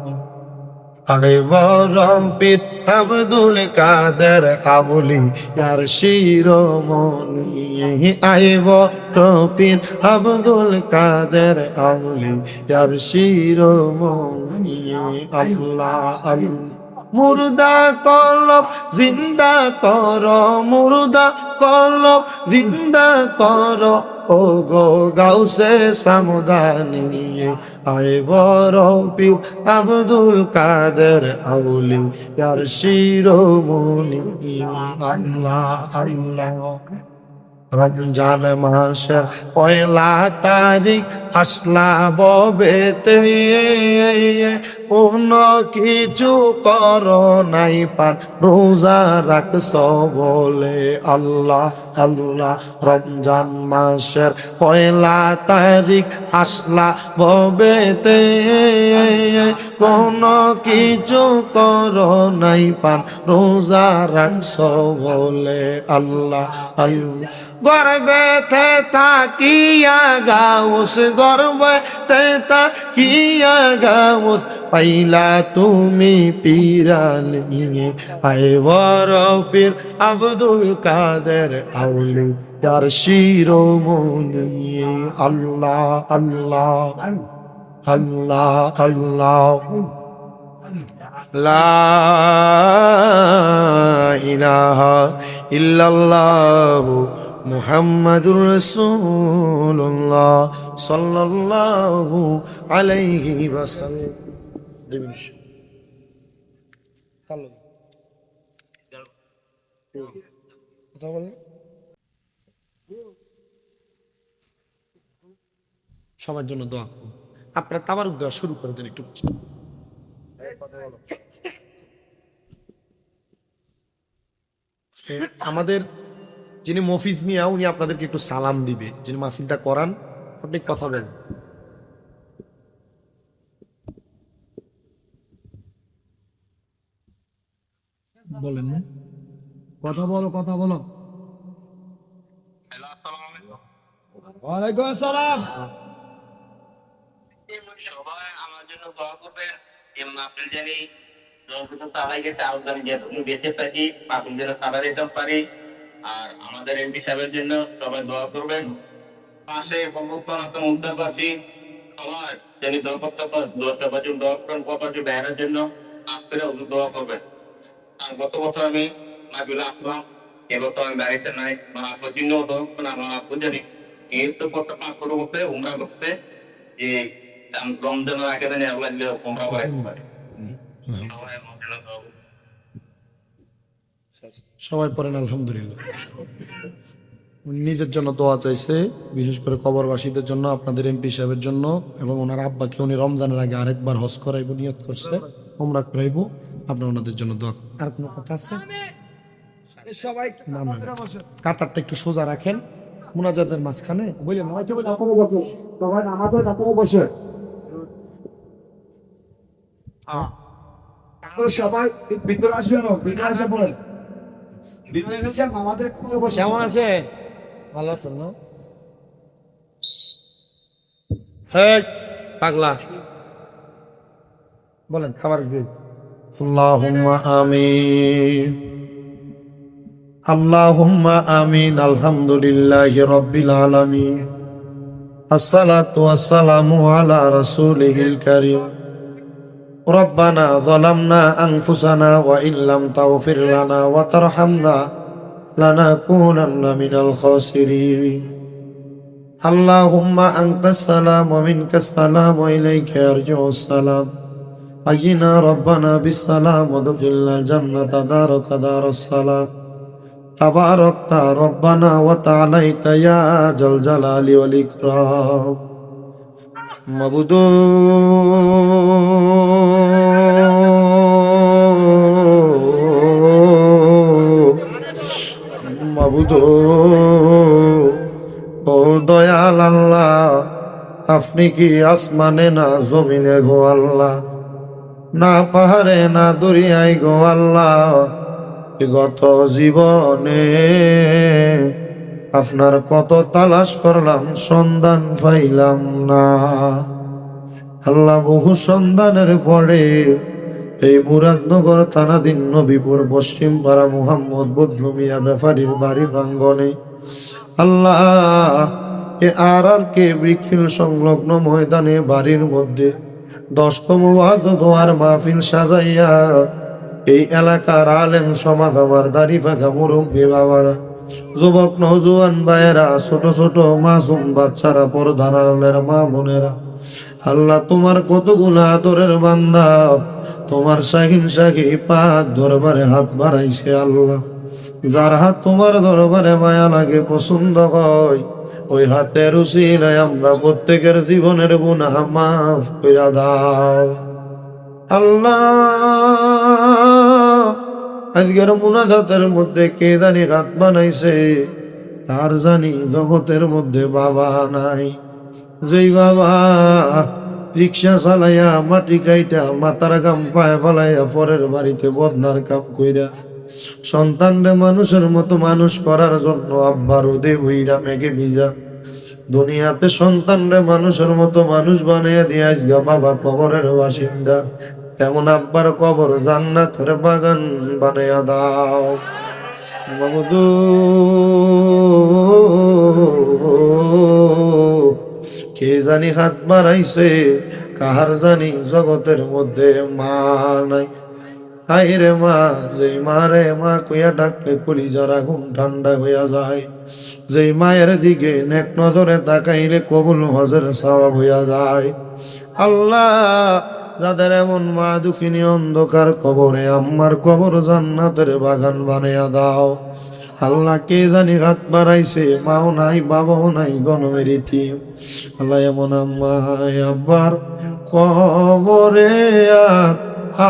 আরে বড় পীর আব্দুল কাদের কাবুলি ইয়ার শিরোমণি, আয় বড় পীর আব্দুল কাদের কাবুলি ইয়ার শিরোমণি। আল্লাহ আল্লাহ মুর্দা কলব জিন্দা কর, মুর্দা কলব জিন্দা কর ও গো গাউসে সামদানি, আয় বড় পীর আব্দুল কাদের আউলি ইয়ার শিরোমণি। আল্লাহ আল্লাহ রমজান মাসের পয়লা তারিখ আসলা ববেতে, কোন কিছু কর নাই পান রোজা রাখছ বলে। আল্লাহ আল্লাহ রমজান মাসের পয়লা তারিখ আসলা ববেতে, কোন কিছু কর নাই পান রোজা রাখছ বলে। আল্লাহ আল্লাহ গর্বেতে তাকিয়া গাউস, গর্বেতে তাকিয়া গাউস পাইলা তুমি পিরানি, আয় বড় পীর আব্দুল কাদের আউলি ইয়ার শিরোমণি। আল্লাহ আল্লাহ আল্লাহ আল্লাহ লা ইলাহা ইল্লাল্লাহু মুহাম্মাদুর রাসূলুল্লাহ সাল্লাল্লাহু আলাইহি ওয়াসাল্লাম। সবার জন্য দোয়া করুন। আপনার তাবারুক দেওয়া শুরু করে দেন একটু। আমাদের যিনি মফিজ মিয়া উনি আপনাদেরকে একটু সালাম দিবে, যিনি মাহফিলটা করান আপনি কথা বলেন। বলেন না, কথা বলো কথা বলো। ওয়ালাইকুম আসসালাম। সবাই আমার জন্য দোয়া করবেন। মাহফিল জানি তারাই গেছে আলদান যেটুকু বেঁচে থাকি মাহফিল যেন তারা যেতে পারি। আর আমাদের এমপি সাহেবের জন্য সবাই দোয়া করবেন। পাশে উদ্ধারবাসী সবার যিনি দোয়া করতে পারছেন দোয়া করেন, কপাটি বেড়ানোর জন্য আজকে দোয়া করবেন। আর গত বছর আমি মাহফিলে আসলাম, এবছর আমি বাড়িতে নাই। আমার আপু চিহ্ন হতো আমার আপু জানি এই তো কত পাক করতে উমরা করতে যে রমজানের আগে দিনে লাগলে উমরা করে সবাই পড়েন আলহামদুলিল্লাহ। উনি নিজের জন্য দোয়া চাইছে, বিশেষ করে কবরবাসীদের জন্য, আপনাদের এমপি সাহেবের জন্য, এবং ওনার আব্বাকে উনি রমজানের আগে আরেকবার হজ করাইব নিয়ত করছে, উমরা করাইব। আপনার ওনাদের জন্য দোয়া করুন। আর কোনো কথা আছে? সবাই কাতারটা একটু সোজা রাখেন মুনাজাতের মাঝখানে, বুঝলেন? সবাই ভিতরে আসবেন, ভিতরে আসে পড়েন। আমাদের কেমন আছে? ভালো আছেন না? হ্যাঁ পাগলা বলেন খাবার দিন। আল্লাহুম্মা আমিন, আল্লাহুম্মা আমিন। আলহামদুলিল্লাহি রাব্বিল আলামিন, আসসালাতু ওয়াসসালামু আলা রাসূলিহিল কারীম। ربنا ظلمنا أنفسنا وإن لم تغفر لنا وترحمنا لنكونن من الخاسرين. اللهم أنت السلام ومنك السلام وإليك يرجع السلام. حينا ربنا بالسلام وادخلنا الجنة دارك دار السلام. تباركت ربنا وتعاليت يا ذا الجلال والإكرام. মাবুদু মাবুদু ও দয়াল আল্লাহ, আপনি কি আসমানে না জমিনে গো আল্লাহ, না পাহাড়ে না দরিয়ায় গো আল্লাহ। গত জীবনে আপনার কত তালাশ করলাম, সন্ধান পাইলাম না আল্লাহ। বহু সন্ধানের পরে এই মুরাদনগর থানাধীন নবীপুর পশ্চিম পাড়া মুহাম্মদ বদলু মিয়া ব্যাপারীর বাড়ি প্রাঙ্গনে আল্লাহ এ কে ব্রিকফিল্ড সংলগ্ন ময়দানে বাড়ির মধ্যে 10তম ওয়াজ ও দোয়ার মাহফিল সাজাইয়া এই এলাকার আলেম সমাজ, আমার দাড়ি ফাঁকা মুরব্বী বাবারা, যুবক নওজোয়ান ভাইয়েরা, ছোট ছোট মাসুম বাচ্চারা, পরধারালের মা বোনেরা, আল্লাহ তোমার কতগুলো আদরের বান্দা তোমার শাহিন শাহী পাক দরবারে হাত বাড়াইছে আল্লাহ। যার হাত তোমার দরবারে মায়া লাগে, পছন্দ হয়, ওই হাতের উসিলায় আমরা প্রত্যেকের জীবনের গুনাহ মাফ কইরা দাও আল্লাহ। আজকের মুনাজাতের মধ্যে কে জানি হাত বানাইছে, তার জানি জগতের মধ্যে বাবা নাই। যেই বাবা রিক্সা চালাইয়া মাটি কাইটা মাথার কাম পায়ে ফলাইয়া পরের বাড়িতে বদনার কাম কইরা সন্তানরে মানুষের মতো মানুষ করার জন্য আব্বার রোদে বইরা মেঘে ভিজা দুনিয়াতে সন্তানরে মানুষের মতো মানুষ বানাইয়া দিয়ে আজগা বাবা কবরের বাসিন্দা। এমন আব্বার কবর জান্নাতের বাগান বানাইয়া দাও মাবুদু। কে জানি হাত বাড়াইছে, কাহার জানি জগতের মধ্যে মা নাই। হাই রে মা, যেই মা রে মা কইয়া ডাকলে কলিজার আগুন ঠান্ডা হইয়া যায়। যেই মায়ের দিকে নেক নজরে তাকাইলে কবুল হজের সওয়াব হইয়া যায়। আল্লাহ যাদের এমন মা দুঃখিনী অন্ধকার কবরে, আম্মার কবর জান্নাতের বাগান বানাইয়া দাও আল্লাহ। কে জানি হাত বাড়াইছে, মাও নাই বাবাও নাই, গনমের ইতিম আল্লাহ। এমন আম্মা আব্বার কবরে আর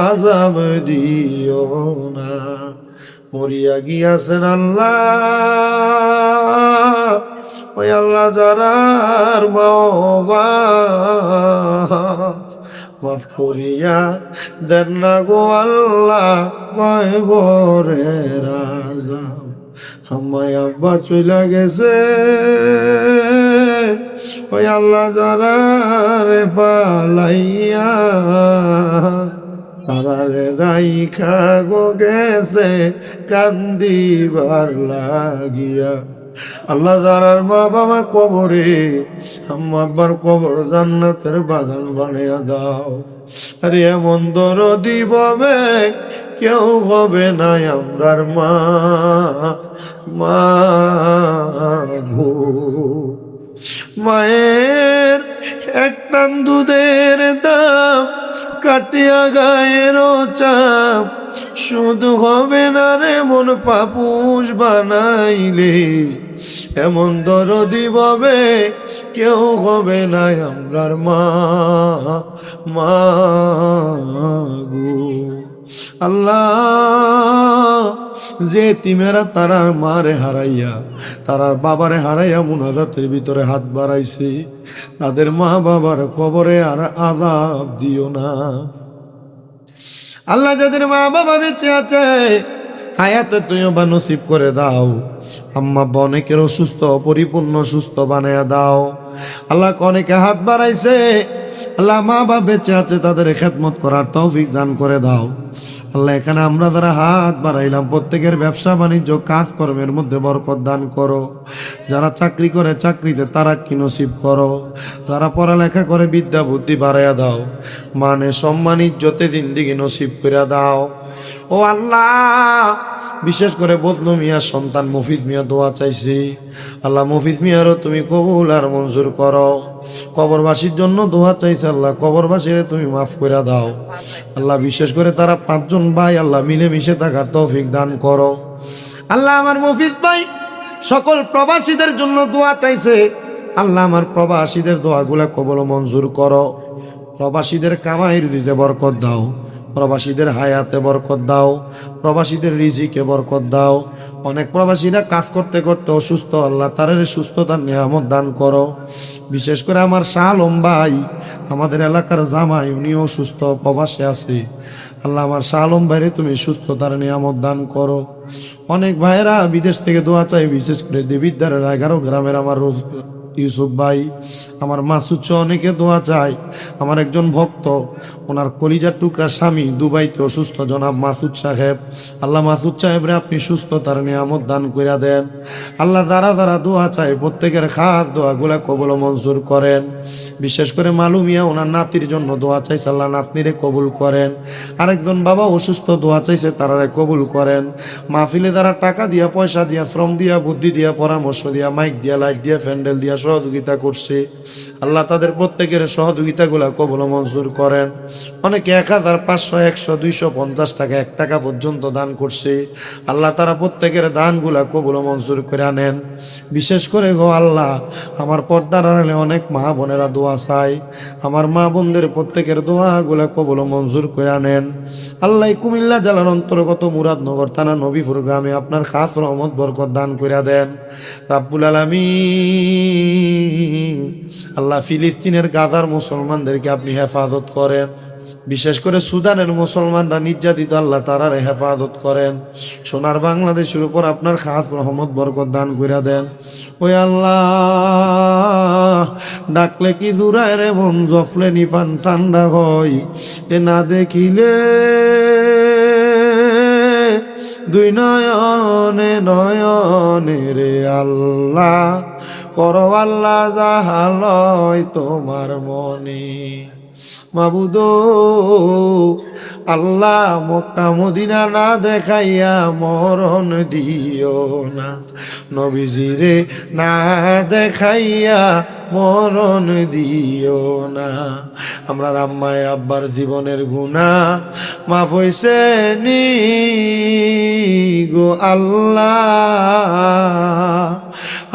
আযাব দিও না, মরিয়া গিয়াছেন আল্লাহ। ওই আল্লাহ যারার বাবা মাফ করিয়া দেন না গো আল্লাহ, কবরে রাজা। আমায় আব্বা চইলা গেছে, ওই আল্লাহ যারা রে ফালাইয়া আমারে রাইখা গো গেছে কান্দিবার লাগিয়া। আল্লাহ যারার মা বাবা কবরে, আম্মা আব্বার কবর জান্নাতের বাগান বানিয়ে দাও। আরে এমন দরদি ববে কেউ হবে না আমরার মা, মা গো মায়ের এক টান দুধের দাম কাটিয়া গায়ের চাপ, শুধু হবে না রে মন পাপুষ বানাইলে, এমন দরদি ভাবে কেউ হবে না আমরার মা। মা গো আল্লাহ, যে তিমেরা তারার মারে হারাইয়া তারার বাবারে হারাইয়া মুনাজাতের ভিতরে হাত বাড়াইছে, তাদের মা বাবার কবরে আর আযাব দিও না আল্লাহ। যাদের মা বাবা বেঁচে আছে হায়াতে তুইও বা নসিব করে দাও। আম্মা আব্বা অনেকের অসুস্থ, পরিপূর্ণ সুস্থ বানায়া দাও আল্লাহ। অনেকে হাত বাড়াইছে আল্লাহ, মা বাবা বেঁচে আছে তাদের খেদমত করার তৌফিক দান করে দাও আল্লাহ। এখানে আমরা যারা হাত বাড়াইলাম প্রত্যেকের ব্যবসা বাণিজ্য কাজকর্মের মধ্যে বরকত দান করো। যারা চাকরি করে চাকরিতে তারাক্কি নসিব করো। যারা পড়ালেখা করে বিদ্যা বুদ্ধি বাড়াইয়া দাও। মানে সম্মান ইজ্জতে জিন্দিগি নসিব করে দাও ও আল্লাহ। বিশেষ করে বদলু মিয়ার সন্তান মফিজ মিয়া দোয়া চাইছি আল্লাহ। মফিজ মিয়ারও তুমি কবুল আর মঞ্জুর করো। কবরবাসীর জন্য দোয়া চাইছে আল্লাহ, কবরবাসীরে তুমি মাফ করে দাও আল্লাহ। বিশেষ করে তারা 5 জন ভাই আল্লাহ মিলেমিশে থাকার তৌফিক দান করো আল্লাহ। আমার মফিজ ভাই সকল প্রবাসীদের জন্য দোয়া চাইছে আল্লাহ। আমার প্রবাসীদের দোয়াগুলা কবুল মঞ্জুর করো। প্রবাসীদের কামাইয়ের দিতে বরকত দাও, প্রবাসীদের হায়াতে বরকত দাও, প্রবাসীদের রিজিকে বরকত দাও। অনেক প্রবাসীরা কাজ করতে করতে অসুস্থ আল্লাহ, তাদের সুস্থতার নিয়ামত দান করো। বিশেষ করে আমার শাহ আলম ভাই আমাদের এলাকার জামাই, উনিও অসুস্থ প্রবাসে আছে আল্লাহ। আমার শাহ আলম ভাইরে তুমি সুস্থতার নিয়ামত দান করো। অনেক ভাইয়েরা বিদেশ থেকে দোয়া চাই, বিশেষ করে দেবিদ্বারের 11 গ্রামের আমার ইউসুফ ভাই, আমার মাসুদ অনেকে দোয়া চায়। আমার একজন ভক্ত, ওনার কলিজার টুকরা স্বামী দুবাইতে অসুস্থ, জনাব মাসুদ সাহেব আল্লাহ। মাসুদ সাহেবরে আপনি সুস্থতার নিয়ামত দান কইরা দেন আল্লাহ। যারা যারা দোয়া চায় প্রত্যেকের খাস দোয়াগুলা কবুল মঞ্জুর করেন। বিশেষ করে মালুমিয়া ওনার নাতির জন্য দোয়া চাইছে আল্লাহ, নাতনিরে কবুল করেন। আরেকজন বাবা অসুস্থ দোয়া চাইছে, তারারে কবুল করেন। মাহফিলে যারা টাকা দিয়া, পয়সা দিয়া, শ্রম দিয়া, বুদ্ধি দিয়া, পরামর্শ দিয়া, মাইক দিয়া, লাইট দিয়া, প্যান্ডেল দিয়া সহযোগিতা করছে আল্লাহ, তাদের প্রত্যেকের সহযোগিতাগুলা কবুল মঞ্জুর করেন। অনেকে 1000, 500, 100, 250 টাকা, 1 টাকা পর্যন্ত দান করছে আল্লাহ। তারা প্রত্যেকের দানগুলা কবুল মঞ্জুর করে নেন। বিশেষ করে গো আল্লাহ, আমার পর্দার আড়ালে অনেক মা বোনেরা দোয়া চায়, আমার মা বোনদের প্রত্যেকের দোয়াগুলা কবুল মঞ্জুর করে নেন আল্লাহ। কুমিল্লা জেলার অন্তর্গত মুরাদনগর থানা নবীপুর গ্রামে আপনার খাস রহমত বরকত দান করে দেন রাব্বুল আলামিন আল্লাহ। ফিলিস্তিনের গাজার মুসলমানদেরকে আপনি হেফাজত করেন। বিশেষ করে সুদানের মুসলমানরা নির্যাতিত আল্লাহ, তারা হেফাজত করেন। সোনার বাংলাদেশের উপর আপনার খাস রহমত বরকত দান করে দেন ওই আল্লাহ। ডাকলে কি দূরায় রে মন, জফলে নিপান ঠান্ডা হয়, এ না দেখিলে দুই নয়নে নয়নে রে আল্লাহ। করো আল্লাহ যাহালয় তোমার মনে মাবুদ আল্লাহ। মক্কা মদিনা না দেখাইয়া মরণ দিও না, নবীজিরে না দেখাইয়া মরণ দিও না। আমরা আম্মায় আব্বার জীবনের গুনাহ মাফ হইছে নি গো আল্লাহ।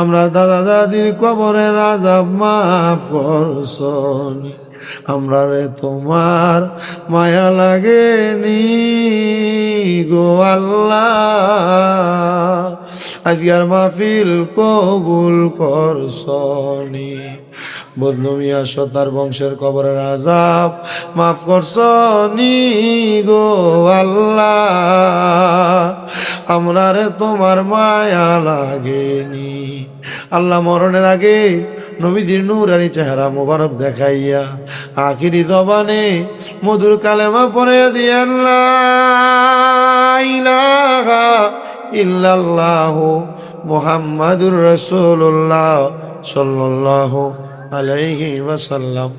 আমরা দাদা দাদির কবরের আযাব মাফ করছনি, আমরা রে তোমার মায়া লাগেনি গো আল্লাহ। আজকের মাহফিল কবুল করছনি, বদলু মিয়া সতার বংশের কবরের আযাব মাফ করছনি গো আল্লাহ। আমরা রে তোমার মায়া লাগেনি আল্লাহ। মরণের আগে নবীজির নূরানি চেহারা মোবারক দেখাইয়া আখিরি জবানে মধুর কালেমা পড়ে দিয়েন লা ইলাহা ইল্লাল্লাহু মুহাম্মাদুর রাসূলুল্লাহ সাল্লাল্লাহু আলাইহি ওয়াসাল্লাম।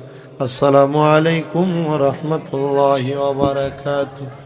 আসসালামু আলাইকুম ওয়া রাহমাতুল্লাহি ওয়া বারাকাতুহু।